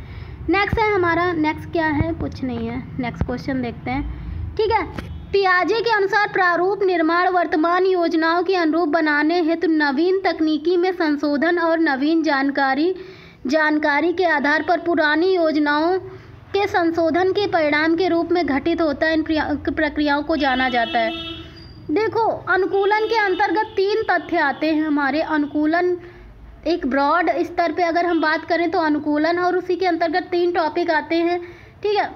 नेक्स्ट है हमारा, नेक्स्ट क्या है, कुछ नहीं है, नेक्स्ट क्वेश्चन देखते हैं। ठीक है, पियाजे के अनुसार प्रारूप निर्माण वर्तमान योजनाओं के अनुरूप बनाने हेतु नवीन तकनीकी में संशोधन और नवीन जानकारी के आधार पर पुरानी योजनाओं के संशोधन के परिणाम के रूप में घटित होता है। इन प्रक्रियाओं को जाना जाता है। देखो, अनुकूलन के अंतर्गत 3 तथ्य आते हैं हमारे। अनुकूलन एक ब्रॉड स्तर पे अगर हम बात करें तो अनुकूलन, और उसी के अंतर्गत 3 टॉपिक आते हैं। ठीक है,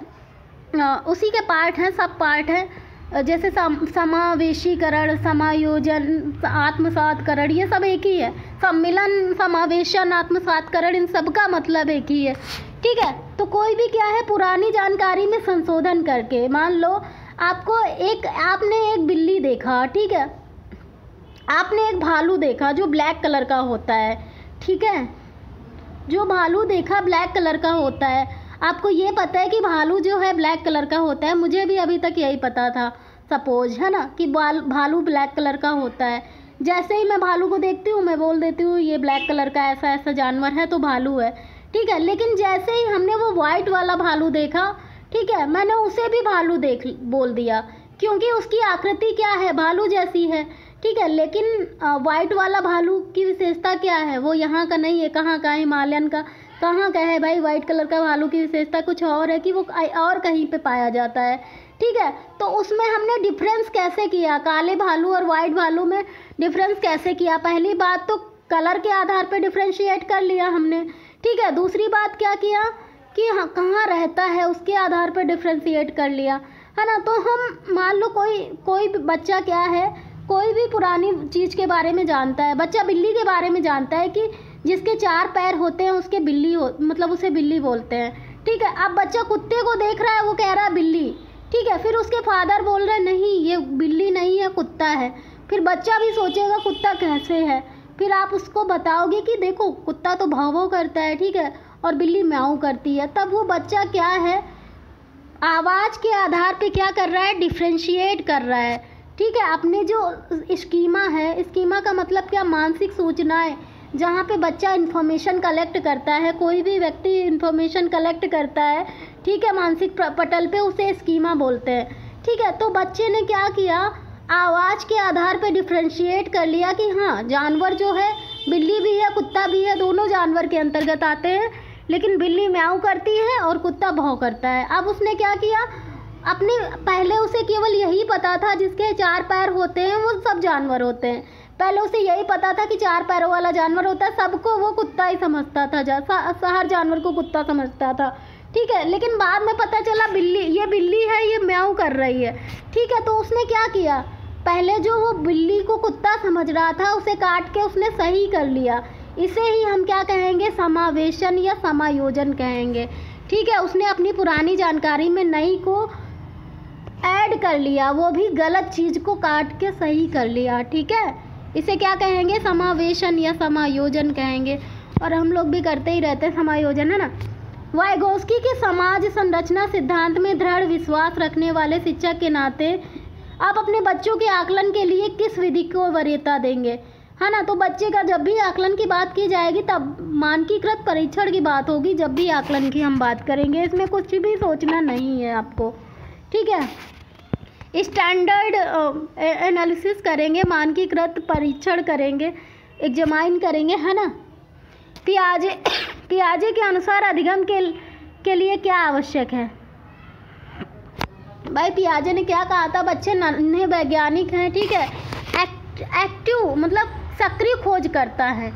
उसी के पार्ट हैं, सब पार्ट हैं, जैसे समावेशीकरण, समायोजन, आत्मसातकरण, ये सब एक ही है। सम्मिलन, समावेशन, आत्मसातकरण, इन सब का मतलब एक ही है। ठीक है, तो कोई भी क्या है, पुरानी जानकारी में संशोधन करके, मान लो आपने एक बिल्ली देखा, ठीक है, आपने एक भालू देखा जो ब्लैक कलर का होता है। ठीक है, जो भालू देखा ब्लैक कलर का होता है, आपको ये पता है कि भालू जो है ब्लैक कलर का होता है। मुझे भी अभी तक यही पता था, सपोज, है ना, कि भालू ब्लैक कलर का होता है। जैसे ही मैं भालू को देखती हूँ मैं बोल देती हूँ ये ब्लैक कलर का ऐसा ऐसा जानवर है तो भालू है। ठीक है, लेकिन जैसे ही हमने वो वाइट वाला भालू देखा, ठीक है, मैंने उसे भी भालू बोल दिया, क्योंकि उसकी आकृति क्या है, भालू जैसी है। ठीक है, लेकिन वाइट वाला भालू की विशेषता क्या है, वो यहाँ का नहीं है, कहाँ का है, हिमालयन का कहाँ का है भाई। वाइट कलर का भालू की विशेषता कुछ और है कि वो और कहीं पे पाया जाता है। ठीक है, तो उसमें हमने डिफरेंस कैसे किया, काले भालू और वाइट भालू में डिफरेंस कैसे किया। पहली बात तो कलर के आधार पर डिफ्रेंशिएट कर लिया हमने। ठीक है, दूसरी बात क्या किया कि हाँ कहाँ रहता है उसके आधार पर डिफ्रेंशिएट कर लिया, है ना। तो हम मान लो कोई बच्चा क्या है, कोई भी पुरानी चीज़ के बारे में जानता है। बच्चा बिल्ली के बारे में जानता है कि जिसके 4 पैर होते हैं उसके मतलब उसे बिल्ली बोलते हैं। ठीक है, अब बच्चा कुत्ते को देख रहा है, वो कह रहा है बिल्ली। ठीक है, फिर उसके फादर बोल रहे हैं नहीं ये बिल्ली नहीं है, कुत्ता है। फिर बच्चा भी सोचेगा कुत्ता कैसे है। फिर आप उसको बताओगे कि देखो कुत्ता तो भाव भाव करता है, ठीक है, और बिल्ली म्याऊं करती है। तब वो बच्चा क्या है, आवाज़ के आधार पे क्या कर रहा है, डिफ्रेंशिएट कर रहा है। ठीक है, अपने जो स्कीमा है, स्कीमा का मतलब क्या, मानसिक सूचनाएं, जहाँ पे बच्चा इन्फॉर्मेशन कलेक्ट करता है, कोई भी व्यक्ति इन्फॉर्मेशन कलेक्ट करता है, ठीक है, मानसिक पटल पे, उसे स्कीमा बोलते हैं। ठीक है, तो बच्चे ने क्या किया, आवाज़ के आधार पे डिफ्रेंशिएट कर लिया कि हाँ जानवर जो है, बिल्ली भी है कुत्ता भी है, दोनों जानवर के अंतर्गत आते हैं, लेकिन बिल्ली म्याऊं करती है और कुत्ता भौं करता है। अब उसने क्या किया, पहले उसे केवल यही पता था जिसके 4 पैर होते हैं वो सब जानवर होते हैं। पहले उसे यही पता था कि 4 पैरों वाला जानवर होता है, सबको वो कुत्ता ही समझता था, हर जानवर को कुत्ता समझता था। ठीक है, लेकिन बाद में पता चला ये बिल्ली है, ये म्याऊं कर रही है। ठीक है, तो उसने क्या किया, पहले जो वो बिल्ली को कुत्ता समझ रहा था उसे काट के उसने सही कर लिया। इसे ही हम क्या कहेंगे, समावेशन या समायोजन कहेंगे। ठीक है, उसने अपनी पुरानी जानकारी में नई को ऐड कर लिया, वो भी गलत चीज़ को काट के सही कर लिया। ठीक है, इसे क्या कहेंगे, समावेशन या समायोजन कहेंगे। और हम लोग भी करते ही रहते हैं समायोजन, है ना। वाइगोस्की के समाज संरचना सिद्धांत में दृढ़ विश्वास रखने वाले शिक्षक के नाते आप अपने बच्चों के आकलन के लिए किस विधि को वरीयता देंगे, है ना। तो बच्चे का जब भी आकलन की बात की जाएगी तब मानकीकृत परीक्षण की बात होगी, जब भी आकलन की हम बात करेंगे, इसमें कुछ भी सोचना नहीं है आपको। ठीक है, स्टैंडर्ड एनालिसिस करेंगे, मानकीकृत परीक्षण करेंगे, एग्जामाइन करेंगे, है ना। पियाजे के अनुसार अधिगम के लिए क्या आवश्यक है। भाई पियाजे ने क्या कहा था, बच्चे नन्हे वैज्ञानिक हैं। ठीक है, एक्टिव मतलब सक्रिय खोज करता है।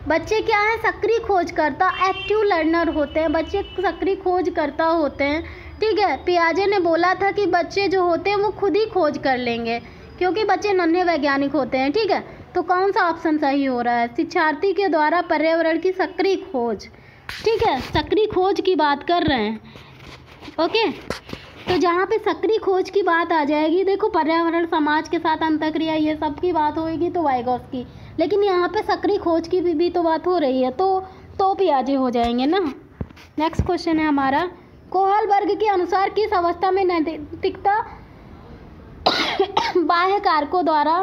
बच्चे क्या है, सक्रिय खोज करता, एक्टिव लर्नर होते हैं बच्चे, सक्रिय खोज करता होते हैं। ठीक है, पियाजे ने बोला था कि बच्चे जो होते हैं वो खुद ही खोज कर लेंगे क्योंकि बच्चे नन्हे वैज्ञानिक होते हैं। ठीक है, तो कौन सा ऑप्शन सही हो रहा है, शिक्षार्थी के द्वारा पर्यावरण की सक्रिय खोज। ठीक है, सक्रिय खोज की बात कर रहे हैं। ओके, तो जहाँ पे सक्रिय खोज की बात आ जाएगी, देखो पर्यावरण, समाज के साथ अंतःक्रिया, ये सब की बात होएगी तो वाइगोस्की, लेकिन यहाँ पे सक्रिय खोज की भी तो बात हो रही है, तो पियाजे हो जाएंगे ना। नेक्स्ट क्वेश्चन है हमारा, कोहलबर्ग के अनुसार किस अवस्था में नैतिकता बाह्य कारकों द्वारा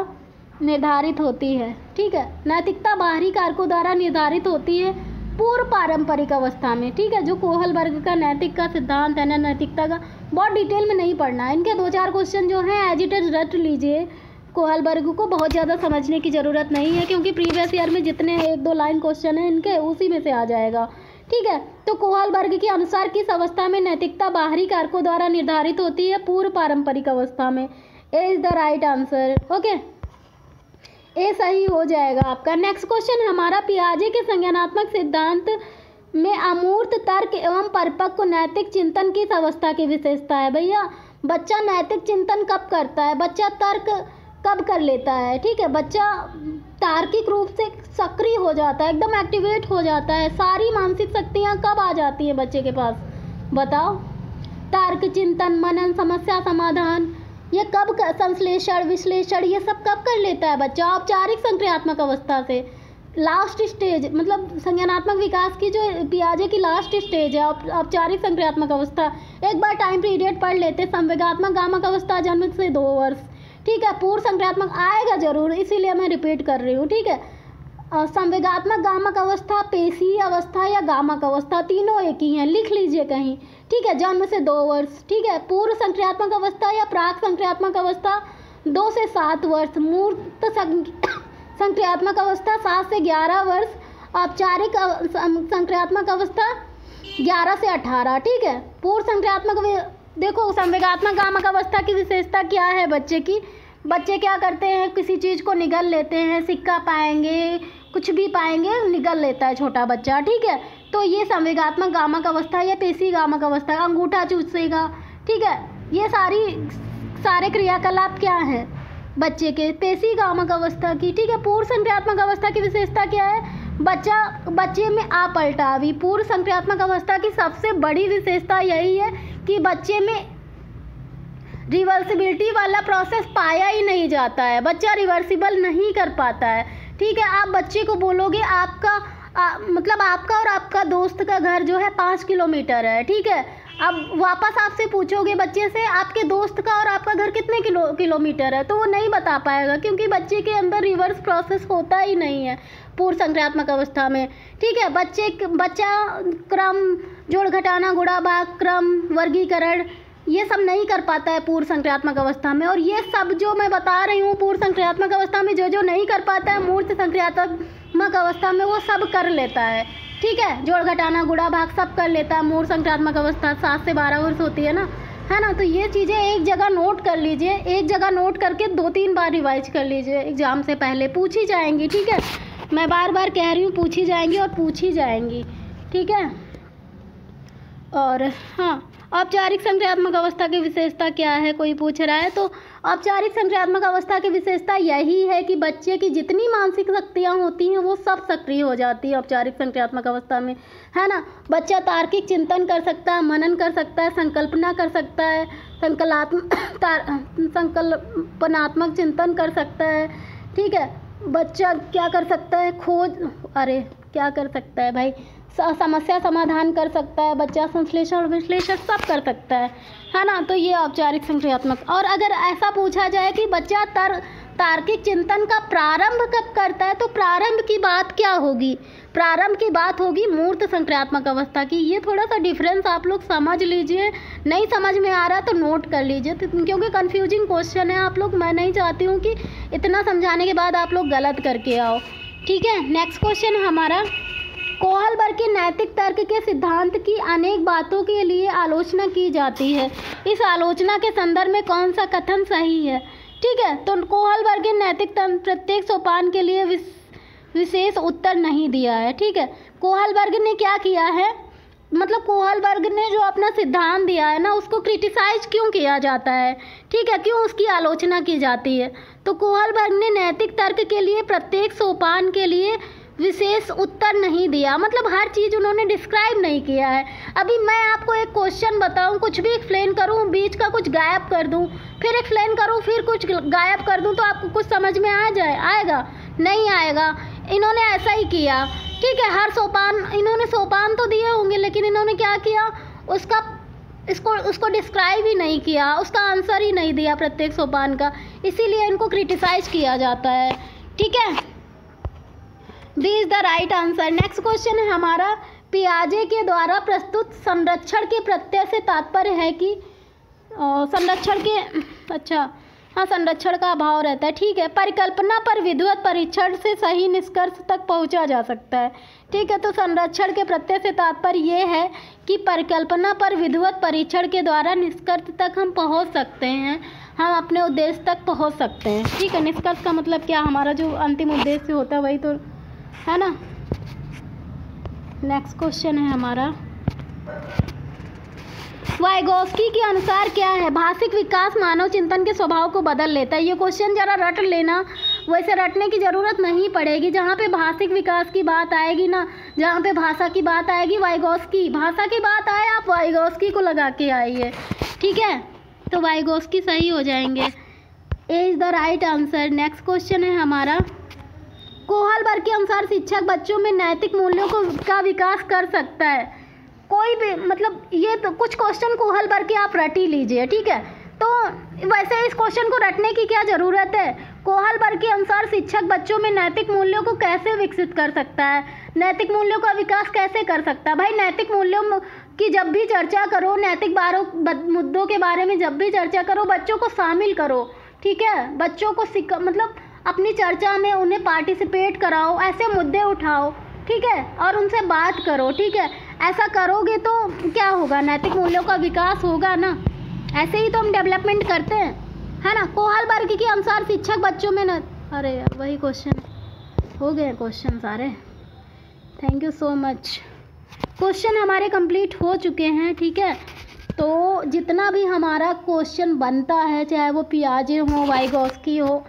निर्धारित होती है। ठीक है, नैतिकता बाहरी कारकों द्वारा निर्धारित होती है पूर्व पारंपरिक अवस्था में। ठीक है, जो कोहलबर्ग का नैतिक का सिद्धांत है ना, नैतिकता का, बहुत डिटेल में नहीं पढ़ना है। इनके 2-4 क्वेश्चन जो हैं एज इट इज रट लीजिए। कोहलबर्ग को बहुत ज़्यादा समझने की ज़रूरत नहीं है, क्योंकि प्रीवियस ईयर में जितने 1-2 लाइन क्वेश्चन हैं इनके, उसी में से आ जाएगा। ठीक है, तो कोहलबर्ग के अनुसार किस अवस्था में नैतिकता बाहरी कारकों द्वारा निर्धारित होती है? पूर्व पारंपरिक अवस्था में। A is the right answer. Okay, A सही हो जाएगा आपका। नेक्स्ट क्वेश्चन हमारा, पियाजे के संज्ञानात्मक सिद्धांत में अमूर्त तर्क एवं परिपक्व नैतिक चिंतन किस अवस्था की विशेषता है? भैया, बच्चा नैतिक चिंतन कब करता है? बच्चा तर्क कब कर लेता है? ठीक है, बच्चा तार्किक रूप से सक्रिय हो जाता है, एकदम एक्टिवेट हो जाता है। सारी मानसिक शक्तियाँ कब आ जाती हैं बच्चे के पास? बताओ। तर्क, चिंतन, मनन, समस्या समाधान, ये कब संश्लेषण, विश्लेषण, ये सब कब कर लेता है बच्चा? औपचारिक संक्रियात्मक अवस्था से। लास्ट स्टेज, मतलब संज्ञानात्मक विकास की जो पियाजे की लास्ट स्टेज है, औपचारिक संक्रियात्मक अवस्था। एक बार टाइम पीरियड पढ़ लेते। संवेगात्मक गामक अवस्था जन्म से 2 वर्ष। ठीक है, पूर्व संक्रियात्मक आएगा जरूर, इसीलिए मैं रिपीट कर रही हूँ। ठीक है, संवेगात्मक गामक अवस्था, पेशीय अवस्था या गामक अवस्था, तीनों एक ही हैं, लिख लीजिए कहीं। ठीक है, जन्म से 2 वर्ष। ठीक है, पूर्व संक्रियात्मक अवस्था या प्राक संक्रियात्मक अवस्था 2 से 7 वर्ष। मूर्त संक्रियात्मक अवस्था 7 से 11 वर्ष। औपचारिक संक्रियात्मक अवस्था 11 से 18। ठीक है, पूर्व संक्रियात्मक, देखो संवेगात्मक गामक अवस्था की विशेषता क्या है बच्चे की? बच्चे क्या करते हैं, किसी चीज़ को निगल लेते हैं, सिक्का पाएंगे, कुछ भी पाएंगे, निगल लेता है छोटा बच्चा। ठीक है, तो ये संवेगात्मक गामक अवस्था या पेशी गामक अवस्था। अंगूठा चूसेगा। ठीक है, ये सारे क्रियाकलाप क्या हैं बच्चे के? पेशी गामक अवस्था की। ठीक है, पूर्व संक्रियात्मक अवस्था की विशेषता क्या है? बच्चे में अपलटावी। पूर्व संक्रियात्मक अवस्था की सबसे बड़ी विशेषता यही है कि बच्चे में रिवर्सिबिलिटी वाला प्रोसेस पाया ही नहीं जाता है। बच्चा रिवर्सिबल नहीं कर पाता है। ठीक है, आप बच्चे को बोलोगे आपका मतलब आपका और आपका दोस्त का घर जो है 5 किलोमीटर है। ठीक है, अब वापस आपसे पूछोगे बच्चे से आपके दोस्त का और आपका घर कितने किलोमीटर है, तो वो नहीं बता पाएगा, क्योंकि बच्चे के अंदर रिवर्स प्रोसेस होता ही नहीं है पूर्व संक्रियात्मक अवस्था में। ठीक है, बच्चा क्रम, जोड़ घटाना, गुणा भाग, क्रम, वर्गीकरण, ये सब नहीं कर पाता है पूर्व संक्रियात्मक अवस्था में। और ये सब जो मैं बता रही हूँ पूर्व संक्रियात्मक अवस्था में जो नहीं कर पाता है, मूर्त संक्रियात्मक अवस्था में वो सब कर लेता है। ठीक है, जोड़ घटाना, गुणा भाग सब कर लेता है। मूर्त संक्रियात्मक अवस्था 7 से 12 वर्ष होती है ना। तो ये चीज़ें एक जगह नोट कर लीजिए, एक जगह नोट करके 2-3 बार रिवाइज कर लीजिए, एग्जाम से पहले पूछी जाएंगी। ठीक है, मैं बार बार कह रही हूँ, पूछी जाएंगी और पूछी जाएंगी। ठीक है, और हाँ, औपचारिक संक्रियात्मक अवस्था की विशेषता क्या है, कोई पूछ रहा है? तो औपचारिक संक्रियात्मक अवस्था की विशेषता यही है कि बच्चे की जितनी मानसिक शक्तियाँ होती हैं वो सब सक्रिय हो जाती है औपचारिक संक्रियात्मक अवस्था में, है ना। बच्चा तार्किक चिंतन कर सकता है, मनन कर सकता है, संकल्पना कर सकता है, संकल्पनात्मक चिंतन कर सकता है। ठीक है, बच्चा क्या कर सकता है, क्या कर सकता है भाई, समस्या समाधान कर सकता है बच्चा, संश्लेषण विश्लेषण सब कर सकता है ना। तो ये औपचारिक संक्रियात्मक। और अगर ऐसा पूछा जाए कि बच्चा तार्किक चिंतन का प्रारंभ कब करता है, तो प्रारंभ की बात क्या होगी? प्रारंभ की बात होगी मूर्त संक्रियात्मक अवस्था की। ये थोड़ा सा डिफरेंस आप लोग समझ लीजिए, नहीं समझ में आ रहा तो नोट कर लीजिए, क्योंकि कन्फ्यूजिंग क्वेश्चन है आप लोग। मैं नहीं चाहती हूँ कि इतना समझाने के बाद आप लोग गलत करके आओ। ठीक है, नेक्स्ट क्वेश्चन हमारा, कोहलबर्ग के नैतिक तर्क के सिद्धांत की अनेक बातों के लिए आलोचना की जाती है। इस आलोचना के संदर्भ में कौन सा कथन सही है? ठीक है, तो कोहलबर्ग के नैतिक तर्क प्रत्येक सोपान के लिए विशेष उत्तर नहीं दिया है। ठीक है, कोहलबर्ग ने क्या किया है, मतलब कोहलबर्ग ने जो अपना सिद्धांत दिया है ना, उसको क्रिटिसाइज क्यों किया जाता है? ठीक है, क्यों उसकी आलोचना की जाती है? तो कोहलबर्ग ने नैतिक तर्क के लिए प्रत्येक सोपान के लिए विशेष उत्तर नहीं दिया, मतलब हर चीज़ उन्होंने डिस्क्राइब नहीं किया है। अभी मैं आपको एक क्वेश्चन बताऊं, कुछ भी एक्सप्लेन करूं, बीच का कुछ गायब कर दूं, फिर एक्सप्लेन करूं, फिर कुछ गायब कर दूं, तो आपको कुछ समझ में आएगा? नहीं आएगा। इन्होंने ऐसा ही किया। ठीक है, हर सोपान, इन्होंने सोपान तो दिए होंगे, लेकिन इन्होंने क्या किया, उसको डिस्क्राइब ही नहीं किया, उसका आंसर ही नहीं दिया प्रत्येक सोपान का, इसीलिए इनको क्रिटिसाइज किया जाता है। ठीक है, B is the right answer. Next question है हमारा, पियाजे के द्वारा प्रस्तुत संरक्षण के प्रत्यय से तात्पर्य है कि संरक्षण के संरक्षण का अभाव रहता है। ठीक है, परिकल्पना पर विधिवत परीक्षण से सही निष्कर्ष तक पहुंचा जा सकता है। ठीक है, तो संरक्षण के प्रत्यय से तात्पर्य ये है कि परिकल्पना पर विधिवत परीक्षण के द्वारा निष्कर्ष तक हम पहुंच सकते हैं, हम अपने उद्देश्य तक पहुंच सकते हैं। ठीक है, निष्कर्ष का मतलब क्या, हमारा जो अंतिम उद्देश्य होता है वही तो है ना। नेक्स्ट क्वेश्चन है हमारा, वाइगोस्की के अनुसार क्या है, भाषिक विकास मानव चिंतन के स्वभाव को बदल लेता है। ये क्वेश्चन जरा रट लेना, वैसे रटने की ज़रूरत नहीं पड़ेगी। जहाँ पे भाषिक विकास की बात आएगी ना, जहाँ पे भाषा की बात आएगी, वाइगोस्की, भाषा की बात आए आप वाइगोस्की को लगा के आइए। ठीक है, तो वाइगोस्की सही हो जाएंगे। A is the right answer. Next question है हमारा, कोहलबर्ग के अनुसार शिक्षक बच्चों में नैतिक मूल्यों का विकास कर सकता है। कोई भी मतलब ये तो कुछ क्वेश्चन कोहलबर्ग के आप रट ही लीजिए। ठीक है, तो वैसे इस क्वेश्चन को रटने की क्या ज़रूरत है। कोहलबर्ग के अनुसार शिक्षक बच्चों में नैतिक मूल्यों को कैसे विकसित कर सकता है, नैतिक मूल्यों का विकास कैसे कर सकता है। भाई नैतिक मूल्यों की जब भी चर्चा करो, नैतिक मुद्दों के बारे में जब भी चर्चा करो, बच्चों को शामिल करो। ठीक है, बच्चों को मतलब अपनी चर्चा में उन्हें पार्टिसिपेट कराओ, ऐसे मुद्दे उठाओ। ठीक है, और उनसे बात करो। ठीक है, ऐसा करोगे तो क्या होगा, नैतिक मूल्यों का विकास होगा ना। ऐसे ही तो हम डेवलपमेंट करते हैं, है ना। कोहलबर्ग के अनुसार शिक्षक बच्चों में अरे यार वही क्वेश्चन हो गए क्वेश्चन सारे। Thank you so much. Question हमारे कंप्लीट हो चुके हैं। ठीक है, तो जितना भी हमारा क्वेश्चन बनता है, चाहे वो पियाजे हो, वाइगोस्की हो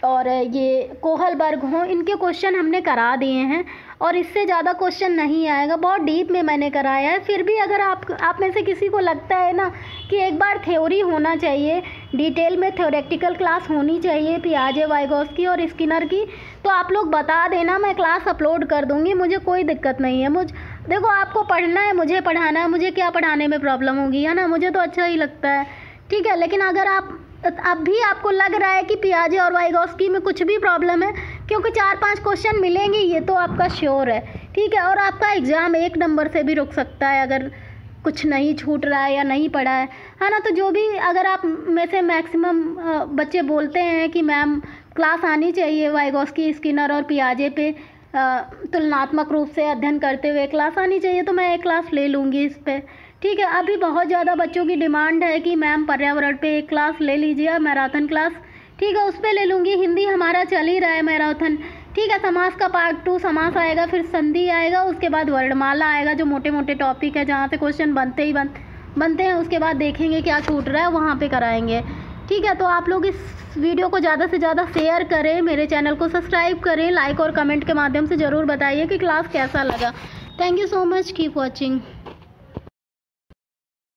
और ये कोहलबर्ग हो, इनके क्वेश्चन हमने करा दिए हैं और इससे ज़्यादा क्वेश्चन नहीं आएगा। बहुत डीप में मैंने कराया है। फिर भी अगर आप में से किसी को लगता है ना कि एक बार थ्योरी होना चाहिए, डिटेल में थ्योरेटिकल क्लास होनी चाहिए पियाजे, वाइगोस्की और स्किनर की, तो आप लोग बता देना, मैं क्लास अपलोड कर दूँगी, मुझे कोई दिक्कत नहीं है। देखो आपको पढ़ना है, मुझे पढ़ाना है, मुझे क्या पढ़ाने में प्रॉब्लम होगी, है ना। मुझे तो अच्छा ही लगता है। ठीक है, लेकिन अगर अब भी आपको लग रहा है कि पियाजे और वाइगोस्की में कुछ भी प्रॉब्लम है, क्योंकि 4-5 क्वेश्चन मिलेंगे, ये तो आपका श्योर है। ठीक है, और आपका एग्ज़ाम 1 नंबर से भी रुक सकता है अगर कुछ नहीं छूट रहा है या नहीं पढ़ा है ना। तो जो भी अगर आप में से मैक्सिमम बच्चे बोलते हैं कि मैम क्लास आनी चाहिए वाइगोस्की, स्किनर और पियाजे पे तुलनात्मक रूप से अध्ययन करते हुए क्लास आनी चाहिए, तो मैं एक क्लास ले लूँगी इस पर। ठीक है, अभी बहुत ज़्यादा बच्चों की डिमांड है कि मैम पर्यावरण पे एक क्लास ले लीजिए, मैराथन क्लास। ठीक है, उस पर ले लूँगी। हिंदी हमारा चल ही रहा है मैराथन। ठीक है, समास का पार्ट 2 समास आएगा, फिर संधि आएगा, उसके बाद वर्णमाला आएगा, जो मोटे मोटे टॉपिक है जहाँ से क्वेश्चन बनते हैं। उसके बाद देखेंगे क्या छूट रहा है, वहाँ पे कराएंगे। ठीक है, तो आप लोग इस वीडियो को ज़्यादा से ज़्यादा शेयर करें, मेरे चैनल को सब्सक्राइब करें, लाइक और कमेंट के माध्यम से ज़रूर बताइए कि क्लास कैसा लगा। Thank you so much, keep watching.